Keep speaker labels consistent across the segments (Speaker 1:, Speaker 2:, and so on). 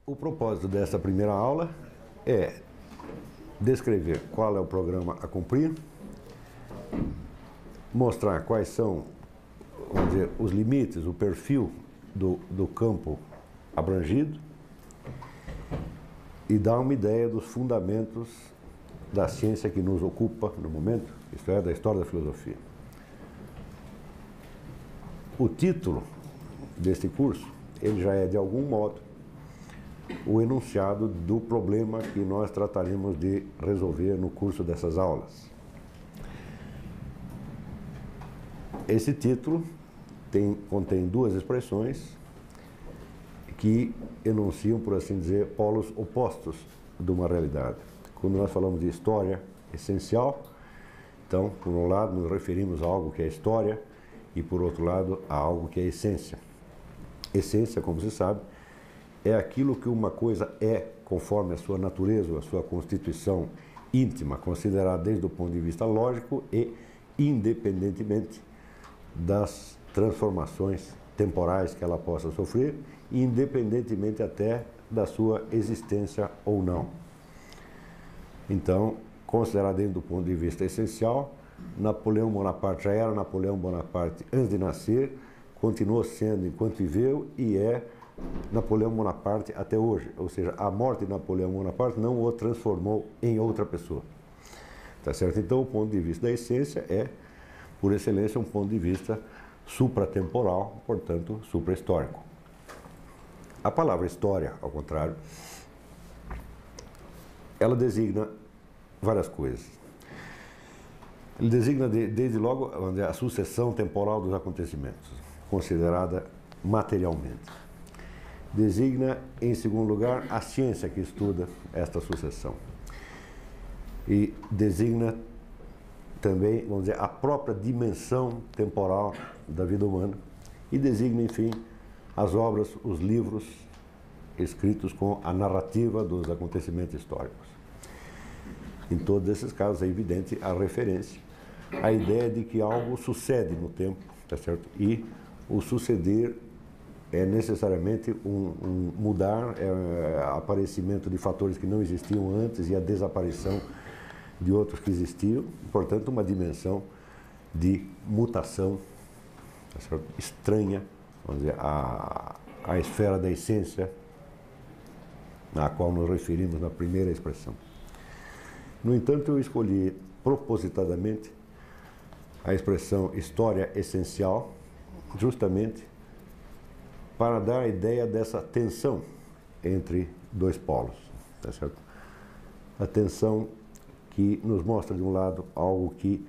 Speaker 1: O propósito dessa primeira aula é descrever qual é o programa a cumprir, mostrar quais são, vamos dizer, os limites, o perfil do campo abrangido e dar uma ideia dos fundamentos da ciência que nos ocupa no momento, isto é, da história da filosofia. O título deste curso, ele já é de algum modo o enunciado do problema que nós trataremos de resolver no curso dessas aulas. Esse título contém duas expressões que enunciam, por assim dizer, polos opostos de uma realidade. Quando nós falamos de história essencial, então, por um lado, nos referimos a algo que é história e, por outro lado, a algo que é essência. Essência, como se sabe, é aquilo que uma coisa é conforme a sua natureza, a sua constituição íntima, considerada desde o ponto de vista lógico e independentemente das transformações temporais que ela possa sofrer, independentemente até da sua existência ou não. Então, considerado dentro do ponto de vista essencial, Napoleão Bonaparte já era Napoleão Bonaparte antes de nascer, continuou sendo enquanto viveu e é Napoleão Bonaparte até hoje. Ou seja, a morte de Napoleão Bonaparte não o transformou em outra pessoa. Tá certo? Então, o ponto de vista da essência é, por excelência, um ponto de vista supratemporal, portanto, suprahistórico. A palavra história, ao contrário, ela designa várias coisas. Ele designa, desde logo, a sucessão temporal dos acontecimentos, considerada materialmente. Designa, em segundo lugar, a ciência que estuda esta sucessão. E designa também, vamos dizer, a própria dimensão temporal da vida humana. E designa, enfim, as obras, os livros escritos com a narrativa dos acontecimentos históricos. Em todos esses casos é evidente a referência, a ideia de que algo sucede no tempo, tá certo? E o suceder é necessariamente mudar, aparecimento de fatores que não existiam antes e a desaparição de outros que existiam, portanto, uma dimensão de mutação, tá certo? Estranha, vamos dizer, a esfera da essência, à qual nos referimos na primeira expressão. No entanto, eu escolhi propositadamente a expressão história essencial, justamente para dar a ideia dessa tensão entre dois polos, tá certo? A tensão que nos mostra, de um lado, algo que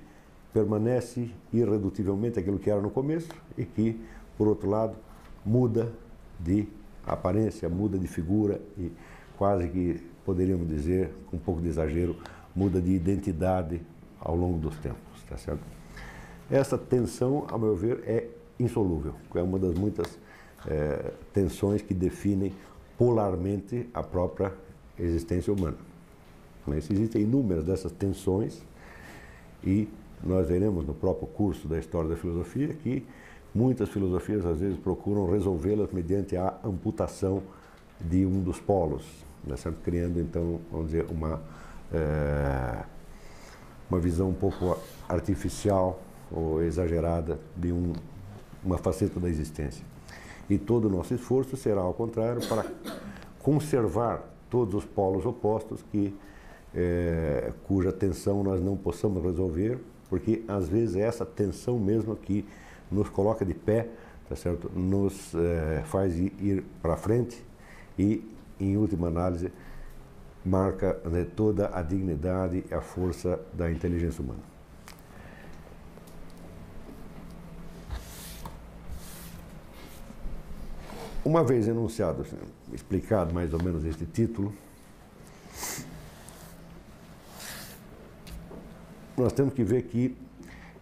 Speaker 1: permanece irredutivelmente aquilo que era no começo e que, por outro lado, muda de aparência, muda de figura e quase que, poderíamos dizer, com um pouco de exagero, muda de identidade ao longo dos tempos, tá certo? Essa tensão, ao meu ver, é insolúvel, é uma das muitas tensões que definem polarmente a própria existência humana. Mas existem inúmeras dessas tensões e nós veremos no próprio curso da História da Filosofia que muitas filosofias às vezes procuram resolvê-las mediante a amputação de um dos polos, né, certo? Criando então, vamos dizer, uma visão um pouco artificial ou exagerada de uma faceta da existência. E todo o nosso esforço será, ao contrário, para conservar todos os polos opostos cuja tensão nós não possamos resolver, porque às vezes é essa tensão mesmo que nos coloca de pé, tá certo? Nos faz ir para frente e, em última análise, marca, né, toda a dignidade e a força da inteligência humana. Uma vez enunciado, explicado mais ou menos este título, nós temos que ver que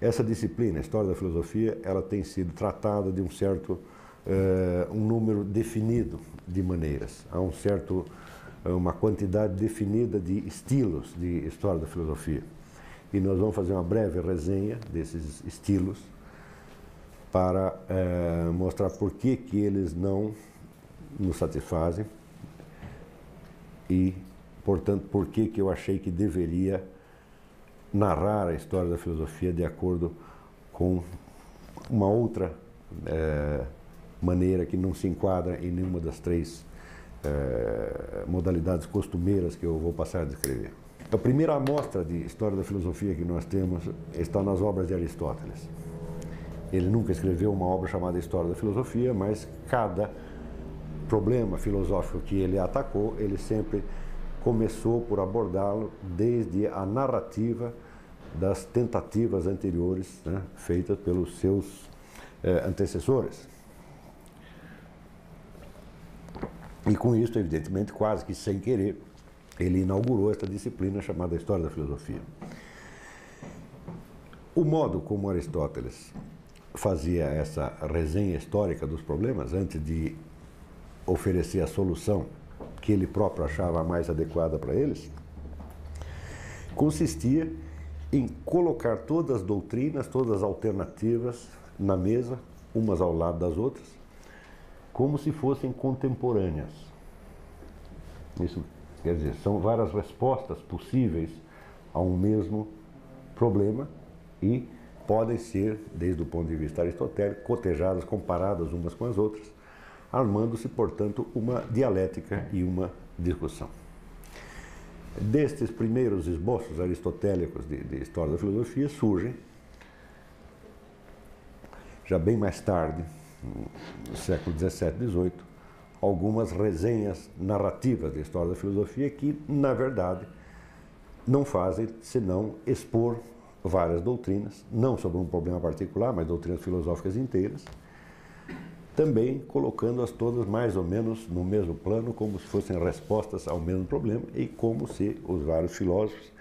Speaker 1: essa disciplina, a História da Filosofia, ela tem sido tratada de um número definido de maneiras. Há uma quantidade definida de estilos de História da Filosofia. E nós vamos fazer uma breve resenha desses estilos para mostrar por que eles não nos satisfazem, e, portanto, por que eu achei que deveria narrar a história da filosofia de acordo com uma outra maneira que não se enquadra em nenhuma das três modalidades costumeiras que eu vou passar a descrever. A primeira amostra de história da filosofia que nós temos está nas obras de Aristóteles. Ele nunca escreveu uma obra chamada História da Filosofia, mas cada problema filosófico que ele atacou, ele sempre começou por abordá-lo desde a narrativa das tentativas anteriores, né, feitas pelos seus antecessores. E com isso, evidentemente, quase que sem querer, ele inaugurou esta disciplina chamada História da Filosofia. O modo como Aristóteles fazia essa resenha histórica dos problemas, antes de oferecer a solução que ele próprio achava mais adequada para eles, consistia em colocar todas as doutrinas, todas as alternativas na mesa, umas ao lado das outras, como se fossem contemporâneas. Isso quer dizer, são várias respostas possíveis a um mesmo problema e podem ser, desde o ponto de vista aristotélico, cotejadas, comparadas umas com as outras, armando-se, portanto, uma dialética e uma discussão. Destes primeiros esboços aristotélicos de história da filosofia surgem, já bem mais tarde, no século XVII e XVIII, algumas resenhas narrativas de história da filosofia que, na verdade, não fazem senão expor várias doutrinas, não sobre um problema particular, mas doutrinas filosóficas inteiras, também colocando-as todas mais ou menos no mesmo plano, como se fossem respostas ao mesmo problema e como se os vários filósofos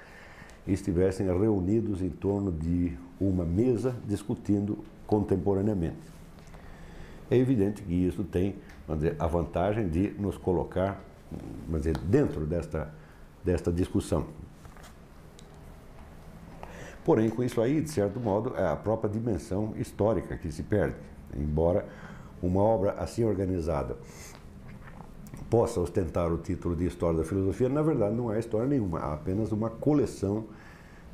Speaker 1: estivessem reunidos em torno de uma mesa discutindo contemporaneamente. É evidente que isso tem, vamos dizer, a vantagem de nos colocar, vamos dizer, dentro desta discussão. Porém, com isso aí, de certo modo, é a própria dimensão histórica que se perde, embora uma obra assim organizada possa ostentar o título de História da Filosofia, na verdade não há história nenhuma, há apenas uma coleção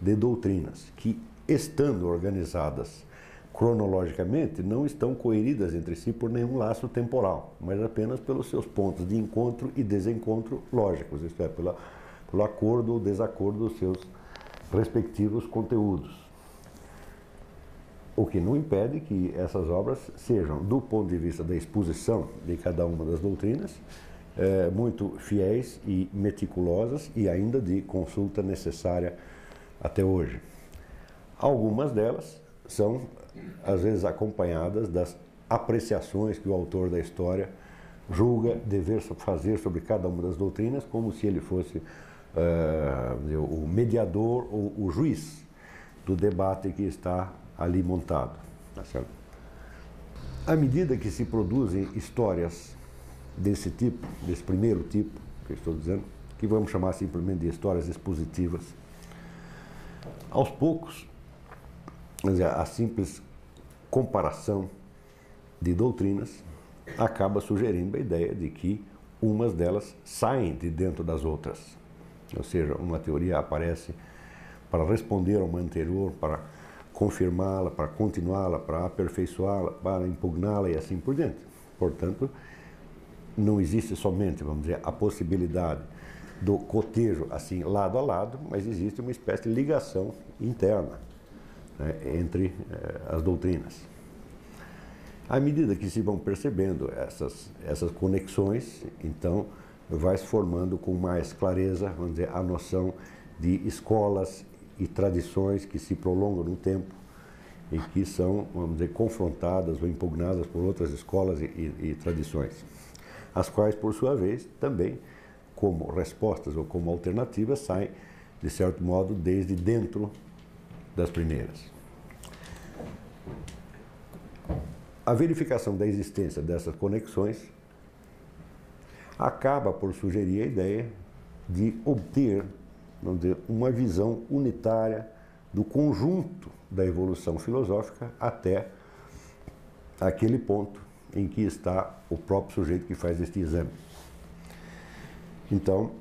Speaker 1: de doutrinas que, estando organizadas cronologicamente, não estão coeridas entre si por nenhum laço temporal, mas apenas pelos seus pontos de encontro e desencontro lógicos, isto é, pelo acordo ou desacordo dos seus respectivos conteúdos. O que não impede que essas obras sejam, do ponto de vista da exposição de cada uma das doutrinas, muito fiéis e meticulosas e ainda de consulta necessária até hoje. Algumas delas são, às vezes, acompanhadas das apreciações que o autor da história julga dever fazer sobre cada uma das doutrinas, como se ele fosse o mediador ou o juiz do debate que está ali montado. Tá certo? À medida que se produzem histórias desse tipo, desse primeiro tipo que eu estou dizendo, que vamos chamar simplesmente de histórias expositivas, aos poucos, a simples comparação de doutrinas acaba sugerindo a ideia de que umas delas saem de dentro das outras. Ou seja, uma teoria aparece para responder a uma anterior, para confirmá-la, para continuá-la, para aperfeiçoá-la, para impugná-la e assim por diante. Portanto, não existe somente, vamos dizer, a possibilidade do cotejo assim lado a lado, mas existe uma espécie de ligação interna, né, entre as doutrinas. À medida que se vão percebendo essas conexões, então vai se formando com mais clareza, vamos dizer, a noção de escolas e tradições que se prolongam no tempo e que são, vamos dizer, confrontadas ou impugnadas por outras escolas e tradições, as quais, por sua vez, também, como respostas ou como alternativas, saem, de certo modo, desde dentro das primeiras. A verificação da existência dessas conexões acaba por sugerir a ideia de obter, vamos dizer, uma visão unitária do conjunto da evolução filosófica até aquele ponto em que está o próprio sujeito que faz este exame. Então,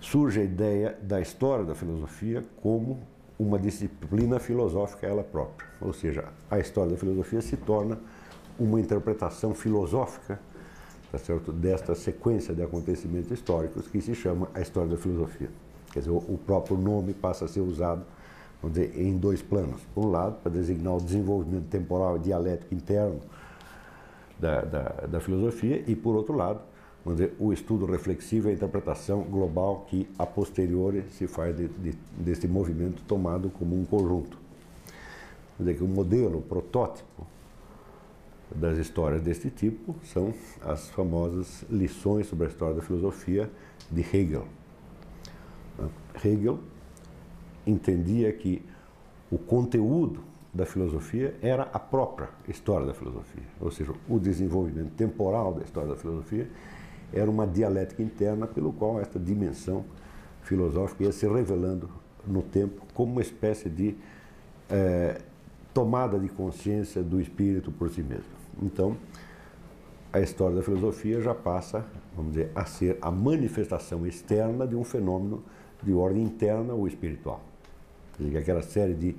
Speaker 1: surge a ideia da história da filosofia como uma disciplina filosófica ela própria. Ou seja, a história da filosofia se torna uma interpretação filosófica, tá certo, desta sequência de acontecimentos históricos que se chama a história da filosofia. Quer dizer, o próprio nome passa a ser usado, vamos dizer, em dois planos. Por um lado, para designar o desenvolvimento temporal e dialético interno da filosofia, e por outro lado, vamos dizer, o estudo reflexivo e a interpretação global que a posteriori se faz desse movimento tomado como um conjunto. Quer dizer que o modelo, o protótipo das histórias deste tipo são as famosas lições sobre a história da filosofia de Hegel. Hegel entendia que o conteúdo da filosofia era a própria história da filosofia, ou seja, o desenvolvimento temporal da história da filosofia era uma dialética interna pelo qual esta dimensão filosófica ia se revelando no tempo como uma espécie de tomada de consciência do espírito por si mesmo. Então, a história da filosofia já passa, vamos dizer, a ser a manifestação externa de um fenômeno de ordem interna ou espiritual. Quer dizer, aquela série de,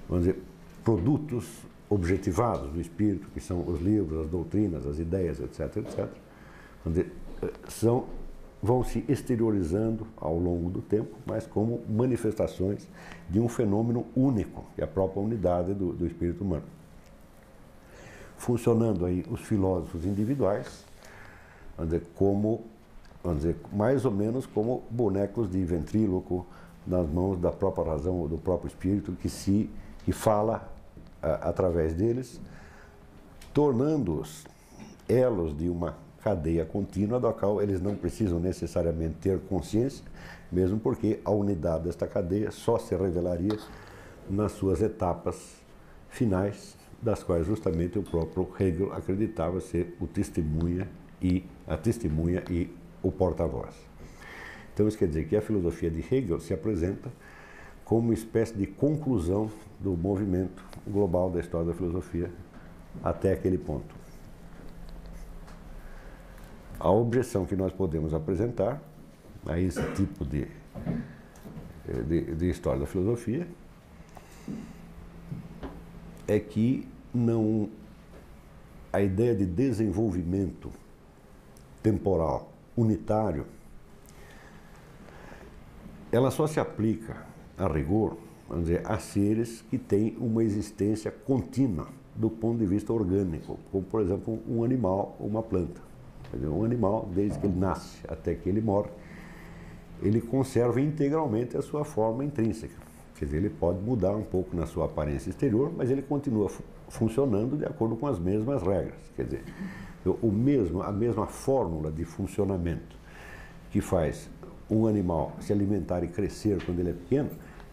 Speaker 1: vamos dizer, produtos objetivados do espírito, que são os livros, as doutrinas, as ideias, etc., etc., vamos dizer, vão se exteriorizando ao longo do tempo, mas como manifestações de um fenômeno único, que é a própria unidade do espírito humano. Funcionando aí os filósofos individuais, vamos dizer, mais ou menos como bonecos de ventríloco nas mãos da própria razão ou do próprio espírito que fala através deles, tornando-os elos de uma cadeia contínua da qual eles não precisam necessariamente ter consciência, mesmo porque a unidade desta cadeia só se revelaria nas suas etapas finais, das quais justamente o próprio Hegel acreditava ser a testemunha e o porta-voz. Então isso quer dizer que a filosofia de Hegel se apresenta como uma espécie de conclusão do movimento global da história da filosofia até aquele ponto. A objeção que nós podemos apresentar a esse tipo de história da filosofia é que a ideia de desenvolvimento temporal unitário, ela só se aplica a rigor, vamos dizer, a seres que têm uma existência contínua do ponto de vista orgânico, como por exemplo um animal ou uma planta. Quer dizer, um animal, desde que ele nasce até que ele morre, ele conserva integralmente a sua forma intrínseca. Quer dizer, ele pode mudar um pouco na sua aparência exterior, mas ele continua funcionando de acordo com as mesmas regras. Quer dizer, a mesma fórmula de funcionamento que faz um animal se alimentar e crescer quando ele é pequeno,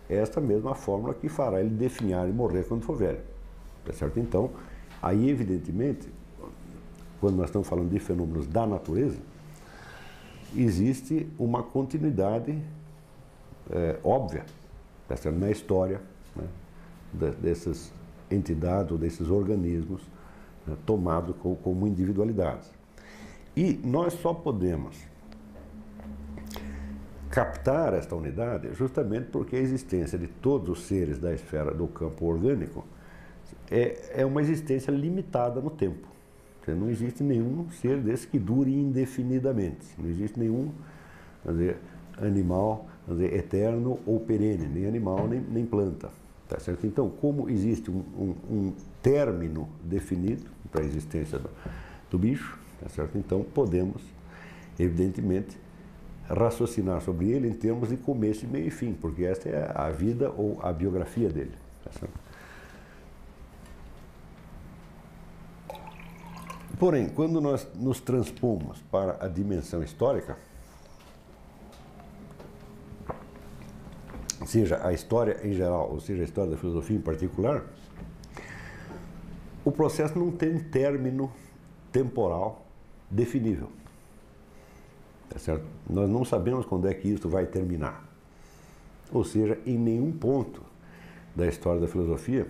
Speaker 1: é esta mesma fórmula que fará ele definhar e morrer quando for velho. Tá certo? Então, aí evidentemente, quando nós estamos falando de fenômenos da natureza, existe uma continuidade óbvia, tá certo? Na história, né, dessas entidades ou desses organismos, né, tomados como individualidades. E nós só podemos captar esta unidade justamente porque a existência de todos os seres da esfera do campo orgânico é uma existência limitada no tempo. Não existe nenhum ser desse que dure indefinidamente. Não existe nenhum, quer dizer, animal, quer dizer, eterno ou perene, nem animal, nem planta. Tá certo? Então, como existe um término definido para a existência do bicho, tá certo? Então podemos, evidentemente, raciocinar sobre ele em termos de começo, meio e fim, porque esta é a vida ou a biografia dele. Tá certo? Porém, quando nós nos transpomos para a dimensão histórica, seja a história em geral, ou seja a história da filosofia em particular, o processo não tem um término temporal definível. Tá certo? Nós não sabemos quando é que isso vai terminar. Ou seja, em nenhum ponto da história da filosofia,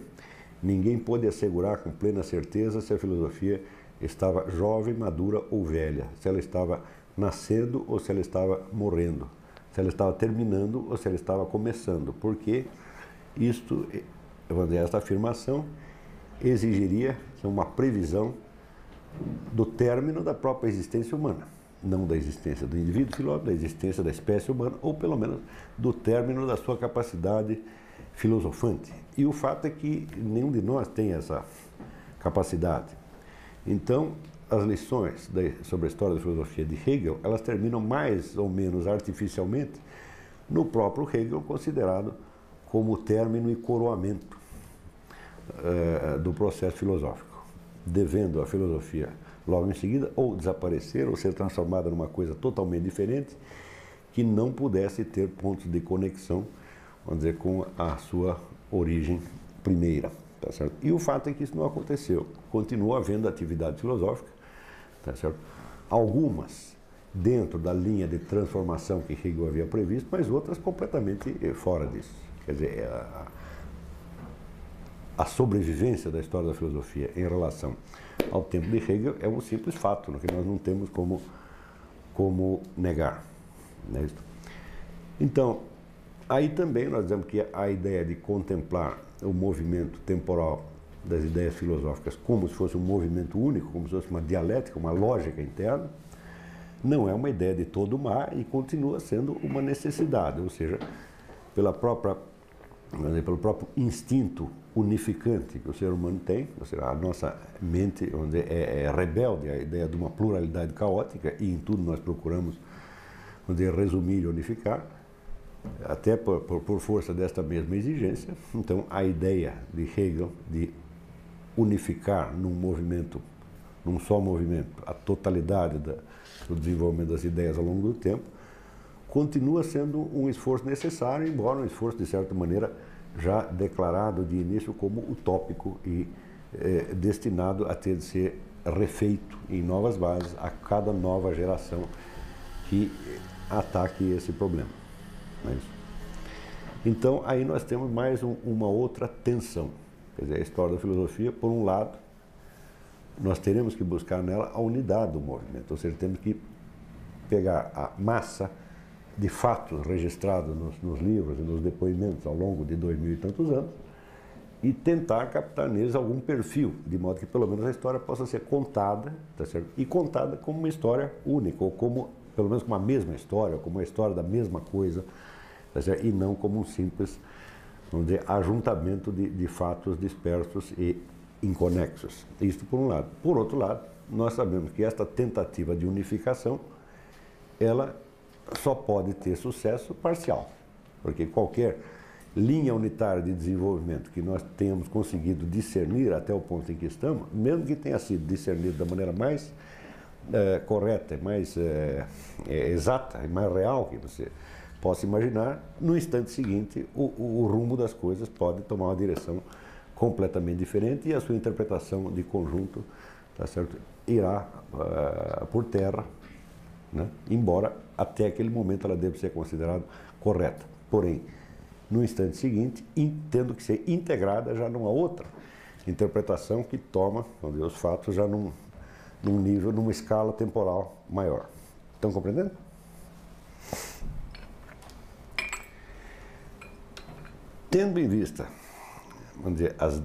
Speaker 1: ninguém pode assegurar com plena certeza se a filosofia estava jovem, madura ou velha, se ela estava nascendo ou se ela estava morrendo, se ela estava terminando ou se ela estava começando, porque isto, esta afirmação exigiria uma previsão do término da própria existência humana, não da existência do indivíduo filósofo, da existência da espécie humana, ou pelo menos do término da sua capacidade filosofante. E o fato é que nenhum de nós tem essa capacidade. Então, as lições sobre a história da filosofia de Hegel, elas terminam mais ou menos artificialmente no próprio Hegel, considerado como término e coroamento do processo filosófico, devendo a filosofia logo em seguida ou desaparecer ou ser transformada numa coisa totalmente diferente que não pudesse ter pontos de conexão, vamos dizer, com a sua origem primeira. Tá certo? E o fato é que isso não aconteceu. Continua havendo atividade filosófica, tá certo? Algumas dentro da linha de transformação que Hegel havia previsto, mas outras completamente fora disso. Quer dizer, a sobrevivência da história da filosofia em relação ao tempo de Hegel é um simples fato, que nós não temos como negar. Né? Então, aí também nós dizemos que a ideia de contemplar o movimento temporal das ideias filosóficas como se fosse um movimento único, como se fosse uma dialética, uma lógica interna, não é uma ideia de todo má e continua sendo uma necessidade, ou seja, pelo próprio instinto unificante que o ser humano tem, ou seja, a nossa mente é rebelde à ideia de uma pluralidade caótica e em tudo nós procuramos resumir e unificar, até por força desta mesma exigência. Então, a ideia de Hegel de unificar num só movimento, a totalidade do desenvolvimento das ideias ao longo do tempo, continua sendo um esforço necessário, embora um esforço, de certa maneira, já declarado de início como utópico e destinado a ter de ser refeito em novas bases a cada nova geração que ataque esse problema. Não é isso? Então, aí nós temos mais uma outra tensão. Quer dizer, a história da filosofia, por um lado, nós teremos que buscar nela a unidade do movimento, ou seja, temos que pegar a massa de fatos registrados nos livros e nos depoimentos ao longo de 2000 e tantos anos e tentar captar neles algum perfil, de modo que pelo menos a história possa ser contada, tá certo? E contada como uma história única, ou como, pelo menos como a mesma história, ou como uma história da mesma coisa, tá certo? E não como um simples, vamos dizer, ajuntamento de fatos dispersos e inconexos. Isso por um lado. Por outro lado, nós sabemos que esta tentativa de unificação, ela só pode ter sucesso parcial, porque qualquer linha unitária de desenvolvimento que nós tenhamos conseguido discernir até o ponto em que estamos, mesmo que tenha sido discernido da maneira mais correta, mais exata e mais real que você possa imaginar, no instante seguinte o rumo das coisas pode tomar uma direção completamente diferente e a sua interpretação de conjunto, tá certo, irá por terra, né? Embora até aquele momento ela deve ser considerada correta. Porém, no instante seguinte, tendo que ser integrada já numa outra interpretação que toma os fatos já num nível, numa escala temporal maior. Estão compreendendo? Tendo em vista, vamos dizer, as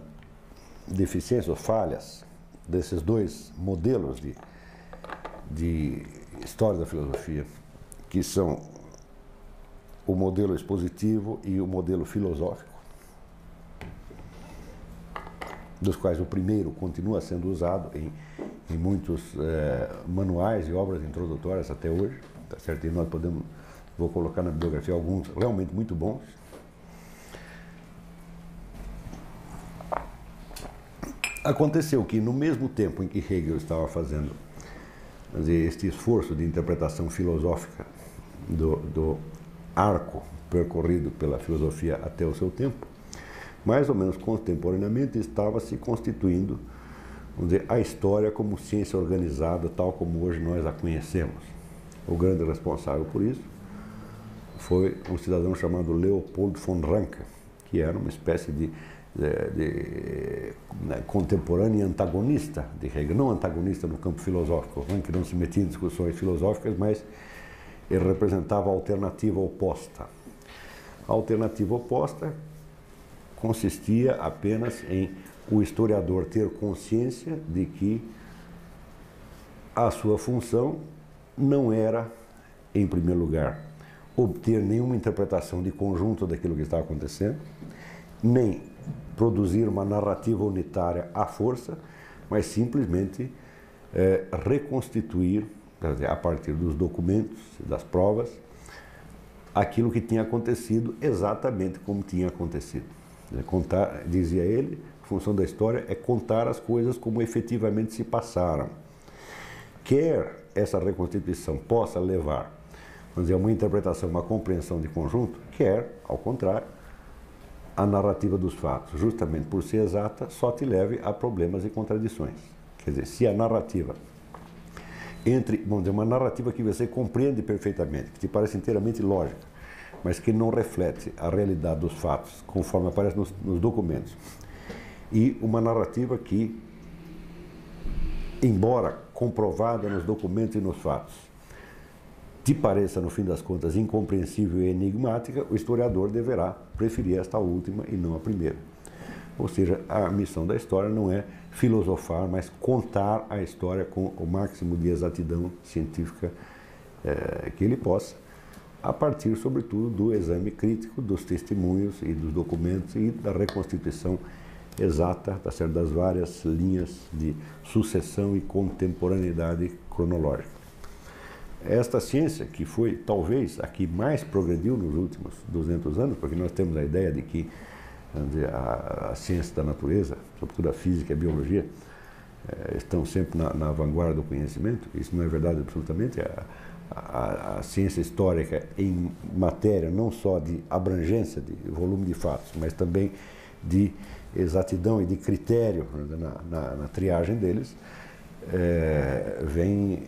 Speaker 1: deficiências ou falhas desses dois modelos de história da filosofia, que são o modelo expositivo e o modelo filosófico, dos quais o primeiro continua sendo usado em muitos manuais e obras introdutórias até hoje, tá certo? E nós vou colocar na bibliografia alguns realmente muito bons. Aconteceu que, no mesmo tempo em que Hegel estava fazendo este esforço de interpretação filosófica do arco percorrido pela filosofia até o seu tempo, mais ou menos contemporaneamente estava se constituindo, vamos dizer, a história como ciência organizada, tal como hoje nós a conhecemos. O grande responsável por isso foi um cidadão chamado Leopold von Ranke, que era uma espécie de contemporâneo e antagonista de Hegel, não antagonista no campo filosófico, Ranke não se metia em discussões filosóficas, mas ele representava a alternativa oposta. A alternativa oposta consistia apenas em o historiador ter consciência de que a sua função não era, em primeiro lugar, obter nenhuma interpretação de conjunto daquilo que estava acontecendo, nem produzir uma narrativa unitária à força, mas simplesmente reconstituir, a partir dos documentos, das provas, aquilo que tinha acontecido exatamente como tinha acontecido. Contar, dizia ele, a função da história é contar as coisas como efetivamente se passaram. Quer essa reconstituição possa levar, vamos dizer, a uma interpretação, uma compreensão de conjunto, quer, ao contrário, a narrativa dos fatos, justamente por ser exata, só te leve a problemas e contradições. Quer dizer, se a narrativa, vamos dizer, uma narrativa que você compreende perfeitamente, que te parece inteiramente lógica, mas que não reflete a realidade dos fatos, conforme aparece nos documentos, e uma narrativa que, embora comprovada nos documentos e nos fatos, te pareça, no fim das contas, incompreensível e enigmática, o historiador deverá preferir esta última e não a primeira. Ou seja, a missão da história não é filosofar, mas contar a história com o máximo de exatidão científica que ele possa, a partir, sobretudo, do exame crítico dos testemunhos e dos documentos e da reconstituição exata, tá certo, das várias linhas de sucessão e contemporaneidade cronológica. Esta ciência, que foi talvez a que mais progrediu nos últimos 200 anos, porque nós temos a ideia de que, vamos dizer, a ciência da natureza, sobretudo a física e a biologia, estão sempre na vanguarda do conhecimento. Isso não é verdade absolutamente. A ciência histórica em matéria não só de abrangência, de volume de fatos, mas também de exatidão e de critério na triagem deles, vem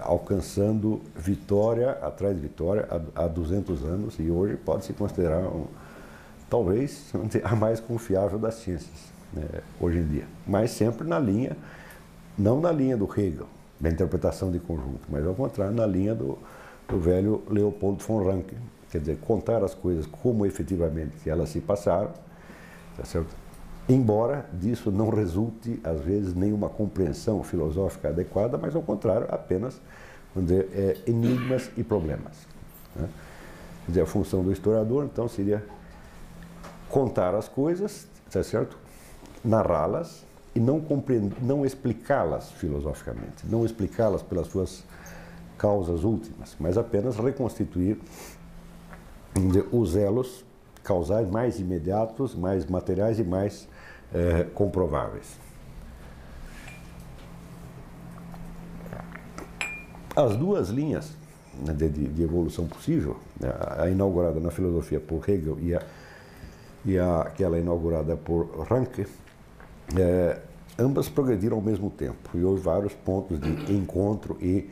Speaker 1: alcançando vitória atrás de vitória há 200 anos e hoje pode se considerar talvez a mais confiável das ciências, hoje em dia, mas sempre na linha, não na linha do Hegel, da interpretação de conjunto, mas ao contrário, na linha do velho Leopold von Ranke, quer dizer, contar as coisas como efetivamente elas se passaram, tá certo? Embora disso não resulte, às vezes, nenhuma compreensão filosófica adequada, mas ao contrário, apenas, vamos dizer, enigmas e problemas, né? Quer dizer, a função do historiador, então, seria contar as coisas, tá certo? Narrá-las e não explicá-las filosoficamente, não explicá-las pelas suas causas últimas, mas apenas reconstituir, vamos dizer, os elos causais mais imediatos, mais materiais e mais comprováveis. As duas linhas, né, de evolução possível, a inaugurada na filosofia por Hegel e aquela inaugurada por Ranke, ambas progrediram ao mesmo tempo e houve vários pontos de encontro e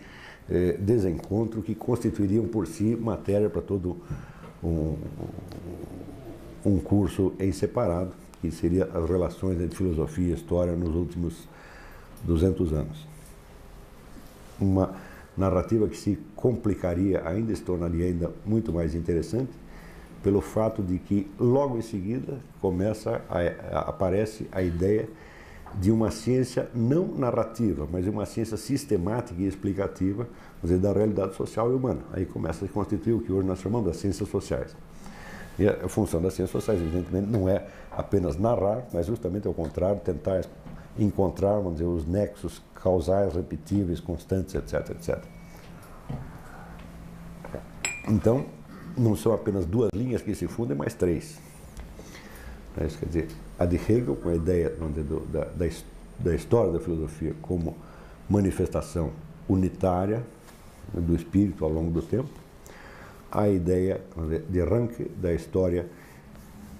Speaker 1: desencontro que constituiriam por si matéria para todo um curso em separado, que seria as relações entre filosofia e história nos últimos 200 anos. Uma narrativa que se complicaria ainda, se tornaria ainda muito mais interessante, pelo fato de que logo em seguida aparece a ideia de uma ciência não narrativa, mas de uma ciência sistemática e explicativa, quer dizer, da realidade social e humana. Aí começa a se constituir o que hoje nós chamamos das ciências sociais. E a função das ciências sociais, evidentemente, não é apenas narrar, mas justamente ao contrário, tentar encontrar, vamos dizer, os nexos causais, repetíveis, constantes, etc, etc. Então, não são apenas duas linhas que se fundem, mas três. Isso quer dizer, a de Hegel, com a ideia da história da filosofia como manifestação unitária do espírito ao longo do tempo, a ideia de Ranke da história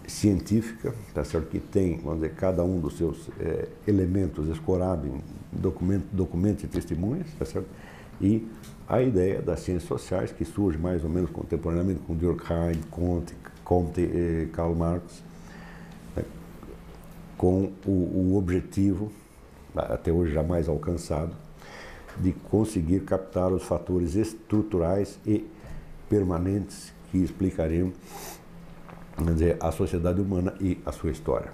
Speaker 1: científica, tá certo, que tem, vamos dizer, cada um dos seus elementos escorado em documentos e testemunhas, tá certo? E a ideia das ciências sociais, que surge mais ou menos contemporaneamente com Durkheim, Comte e Karl Marx, né, com o objetivo, até hoje jamais alcançado, de conseguir captar os fatores estruturais e permanentes que explicariam, vamos dizer, a sociedade humana e a sua história.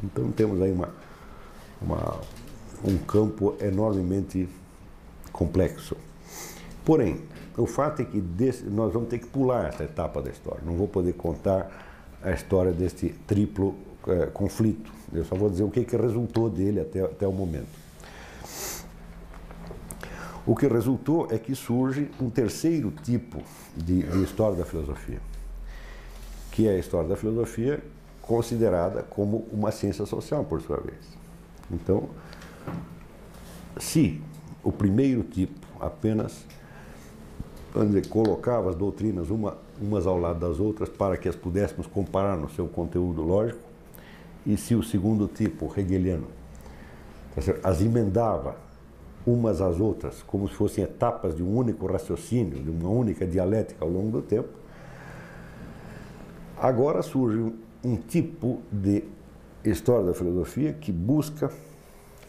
Speaker 1: Então temos aí um campo enormemente complexo. Porém, o fato é que nós vamos ter que pular essa etapa da história. Não vou poder contar a história deste triplo conflito. Eu só vou dizer o que resultou dele até o momento. O que resultou é que surge um terceiro tipo de história da filosofia, que é a história da filosofia considerada como uma ciência social, por sua vez. Então, se o primeiro tipo apenas, vamos dizer, colocava as doutrinas umas ao lado das outras para que as pudéssemos comparar no seu conteúdo lógico, e se o segundo tipo, hegeliano, as emendava umas às outras, como se fossem etapas de um único raciocínio, de uma única dialética ao longo do tempo, agora surge um tipo de história da filosofia que busca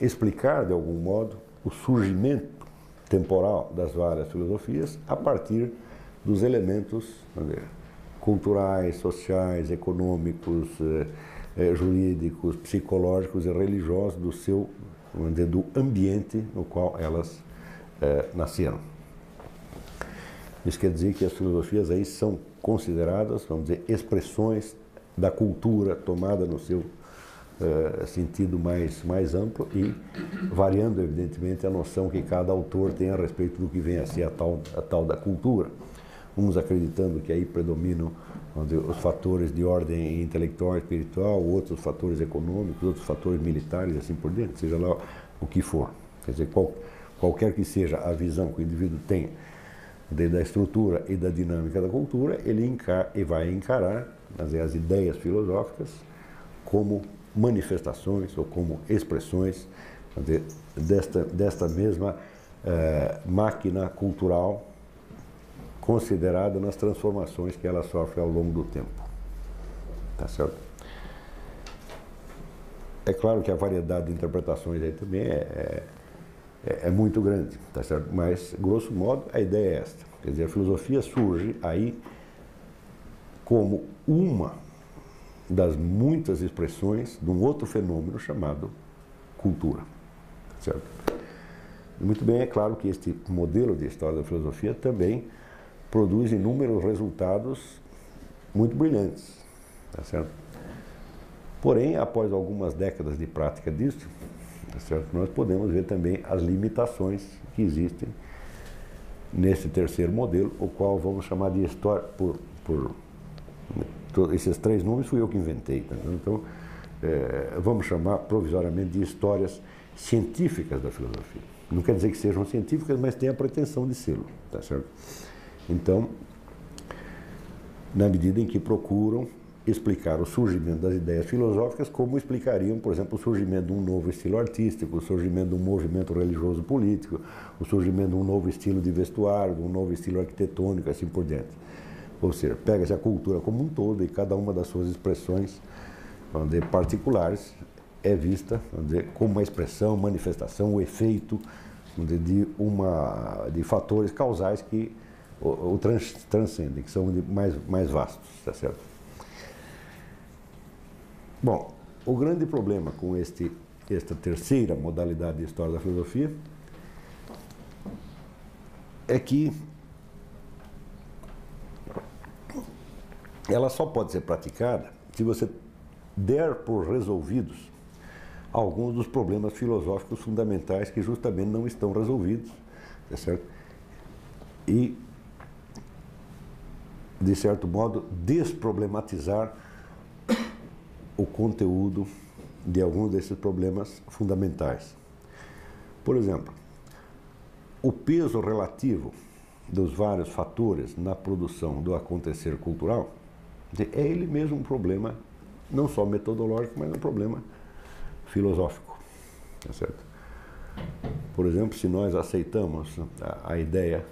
Speaker 1: explicar, de algum modo, o surgimento temporal das várias filosofias a partir dos elementos, vamos dizer, culturais, sociais, econômicos, jurídicos, psicológicos e religiosos do seu, vamos dizer, do ambiente no qual elas nasceram. Isso quer dizer que as filosofias aí são consideradas, vamos dizer, expressões da cultura tomada no seu sentido mais amplo e variando, evidentemente, a noção que cada autor tem a respeito do que vem a ser a tal da cultura. Uns acreditando que aí predominam, vamos dizer, os fatores de ordem intelectual e espiritual, outros fatores econômicos, outros fatores militares e assim por diante, seja lá o que for. Quer dizer, qualquer que seja a visão que o indivíduo tem da estrutura e da dinâmica da cultura, ele vai encarar, vamos dizer, as ideias filosóficas como manifestações ou como expressões, vamos dizer, desta mesma máquina cultural considerada nas transformações que ela sofre ao longo do tempo. Tá certo? É claro que a variedade de interpretações aí também é muito grande, tá certo? Mas, grosso modo, a ideia é esta. Quer dizer, a filosofia surge aí como uma das muitas expressões de um outro fenômeno chamado cultura, tá certo? E muito bem, é claro que este modelo de história da filosofia também produz inúmeros resultados muito brilhantes, tá certo? Porém, após algumas décadas de prática disso, tá certo? Nós podemos ver também as limitações que existem nesse terceiro modelo, o qual vamos chamar de história, esses três nomes fui eu que inventei, tá? Então vamos chamar provisoriamente de histórias científicas da filosofia. Não quer dizer que sejam científicas, mas tem a pretensão de ser, tá certo? Então, na medida em que procuram explicar o surgimento das ideias filosóficas, como explicariam, por exemplo, o surgimento de um novo estilo artístico, o surgimento de um movimento religioso político, o surgimento de um novo estilo de vestuário, de um novo estilo arquitetônico, assim por diante. Ou seja, pega-se a cultura como um todo e cada uma das suas expressões, vamos dizer, particulares é vista, vamos dizer, como uma expressão, manifestação, o efeito, vamos dizer, de fatores causais que o transcendem, que são mais vastos, tá certo? Bom, o grande problema com esta terceira modalidade de história da filosofia é que ela só pode ser praticada se você der por resolvidos alguns dos problemas filosóficos fundamentais que justamente não estão resolvidos, tá certo? E, de certo modo, desproblematizar o conteúdo de alguns desses problemas fundamentais. Por exemplo, o peso relativo dos vários fatores na produção do acontecer cultural é ele mesmo um problema não só metodológico, mas um problema filosófico, tá certo? Por exemplo, se nós aceitamos a ideia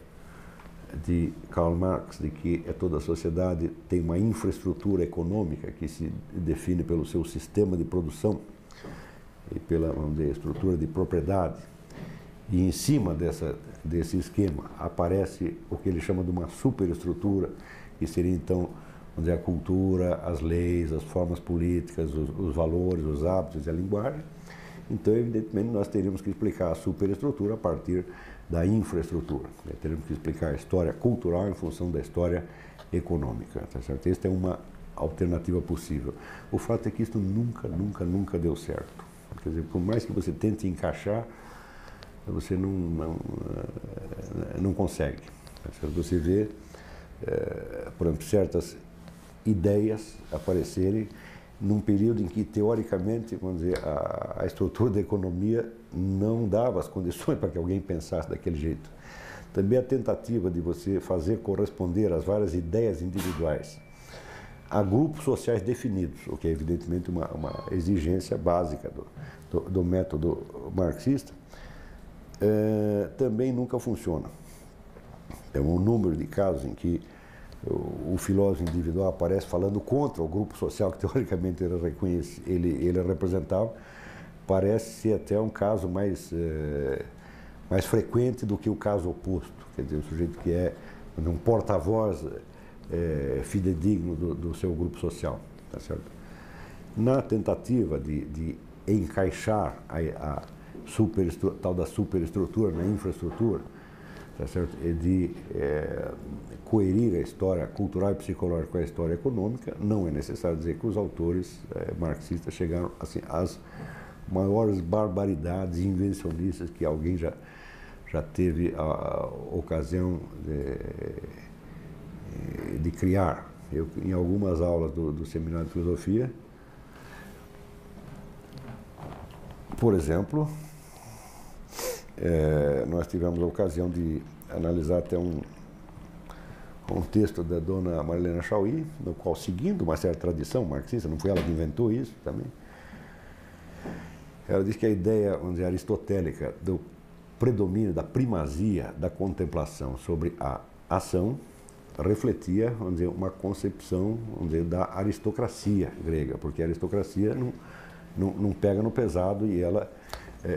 Speaker 1: de Karl Marx de que toda a sociedade tem uma infraestrutura econômica que se define pelo seu sistema de produção e pela, vamos dizer, estrutura de propriedade, E em cima desse esquema aparece o que ele chama de uma superestrutura, que seria então, vamos dizer, a cultura, as leis, as formas políticas, os valores, os hábitos e a linguagem. Então, evidentemente, nós teríamos que explicar a superestrutura a partir da infraestrutura. Teríamos que explicar a história cultural em função da história econômica. Tá certo? Esta é uma alternativa possível. O fato é que isso nunca deu certo. Quer dizer, por mais que você tente encaixar, você não consegue. Tá certo? Você vê, por exemplo, certas ideias aparecerem num período em que, teoricamente, vamos dizer, a estrutura da economia não dava as condições para que alguém pensasse daquele jeito. Também a tentativa de você fazer corresponder as várias ideias individuais a grupos sociais definidos, o que é evidentemente uma exigência básica do método marxista, também nunca funciona. Tem um número de casos em que o filósofo individual aparece falando contra o grupo social que teoricamente ele representava. Parece ser até um caso mais frequente do que o caso oposto, quer dizer, o sujeito que é um porta-voz fidedigno do seu grupo social, tá certo? Na tentativa de encaixar a tal da superestrutura na infraestrutura, tá certo? E de coerir a história cultural e psicológica com a história econômica, não é necessário dizer que os autores marxistas chegaram assim, às maiores barbaridades invencionistas que alguém já teve a ocasião de criar. Eu, em algumas aulas do Seminário de Filosofia, por exemplo, nós tivemos a ocasião de analisar até um texto da dona Marilena Chauí, no qual, seguindo uma certa tradição marxista, não foi ela que inventou isso também, ela diz que a ideia, vamos dizer, aristotélica do predomínio, da primazia da contemplação sobre a ação refletia, vamos dizer, uma concepção, vamos dizer, da aristocracia grega, porque a aristocracia não pega no pesado e ela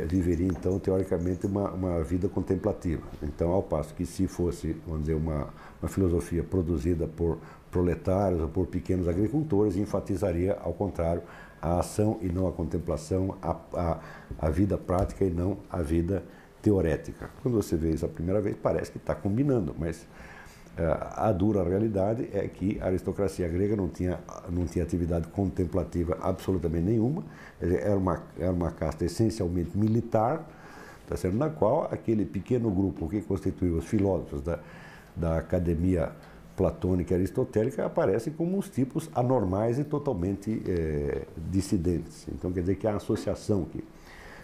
Speaker 1: viveria, então, teoricamente, uma vida contemplativa. Então, ao passo que, se fosse, vamos dizer, uma filosofia produzida por proletários ou por pequenos agricultores, enfatizaria, ao contrário, a ação e não a contemplação, a vida prática e não a vida teorética. Quando você vê isso a primeira vez, parece que está combinando, mas a dura realidade é que a aristocracia grega não tinha atividade contemplativa absolutamente nenhuma. Era uma casta essencialmente militar, tá certo? Na qual aquele pequeno grupo que constituiu os filósofos da academia platônica e aristotélica aparecem como os tipos anormais e totalmente dissidentes. Então, quer dizer que a associação que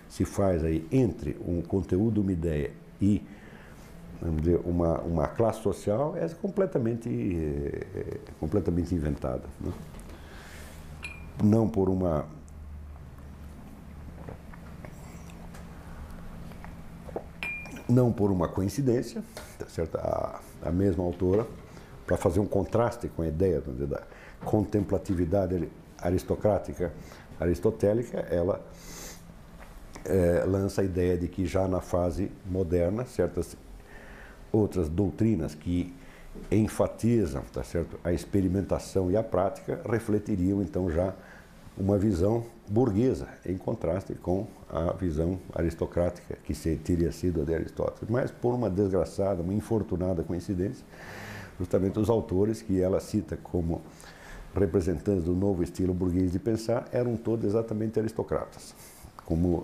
Speaker 1: se faz aí entre um conteúdo, uma ideia e, vamos dizer, uma classe social é completamente inventada, né? Não por uma coincidência, tá certo? A mesma autora, para fazer um contraste com a ideia, vamos dizer, da contemplatividade aristocrática aristotélica, ela lança a ideia de que já na fase moderna, certas outras doutrinas que enfatizam, tá certo, a experimentação e a prática refletiriam então já uma visão burguesa, em contraste com a visão aristocrática que teria sido a de Aristóteles. Mas, por uma desgraçada, uma infortunada coincidência, justamente os autores que ela cita como representantes do novo estilo burguês de pensar eram todos exatamente aristocratas, como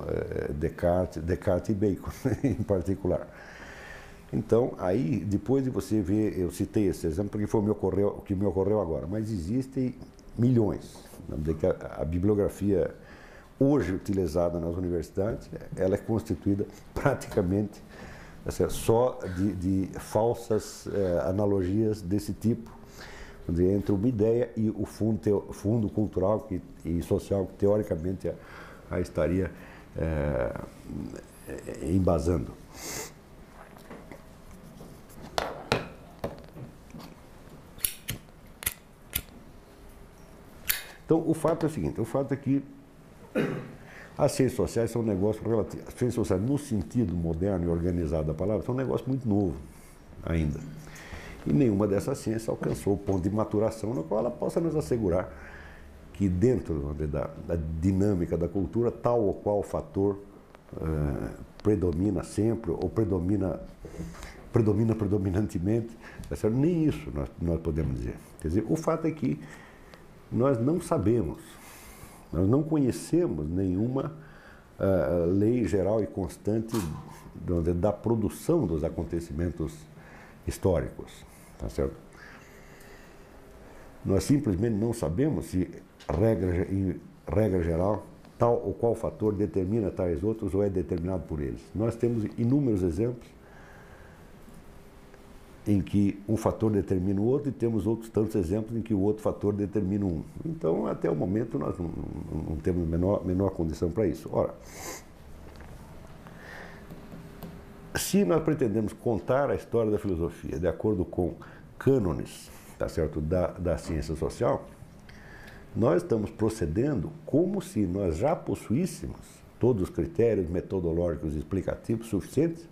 Speaker 1: Descartes e Bacon, em particular. Então, aí, depois de você ver, eu citei esse exemplo porque foi o que me ocorreu agora, mas existem milhões. A bibliografia hoje utilizada nas universidades, ela é constituída praticamente só de falsas analogias desse tipo, entre uma ideia e o fundo cultural e social que, teoricamente, a estaria embasando. Então, o fato é o seguinte, o fato é que As ciências sociais são um negócio relativo. As ciências sociais, no sentido moderno e organizado da palavra, são um negócio muito novo ainda. E nenhuma dessas ciências alcançou o ponto de maturação no qual ela possa nos assegurar que dentro da dinâmica da cultura, tal ou qual fator predomina sempre, ou predomina predominantemente, nem isso nós podemos dizer. Quer dizer, o fato é que nós não sabemos, nós não conhecemos nenhuma lei geral e constante da produção dos acontecimentos históricos, tá certo? Nós simplesmente não sabemos se, em regra geral, tal ou qual fator determina tais outros ou é determinado por eles. Nós temos inúmeros exemplos em que um fator determina o outro e temos outros tantos exemplos em que o outro fator determina um. Então, até o momento, nós não temos menor condição para isso. Ora, se nós pretendemos contar a história da filosofia de acordo com cânones, tá certo, da ciência social, nós estamos procedendo como se nós já possuíssemos todos os critérios metodológicos e explicativos suficientes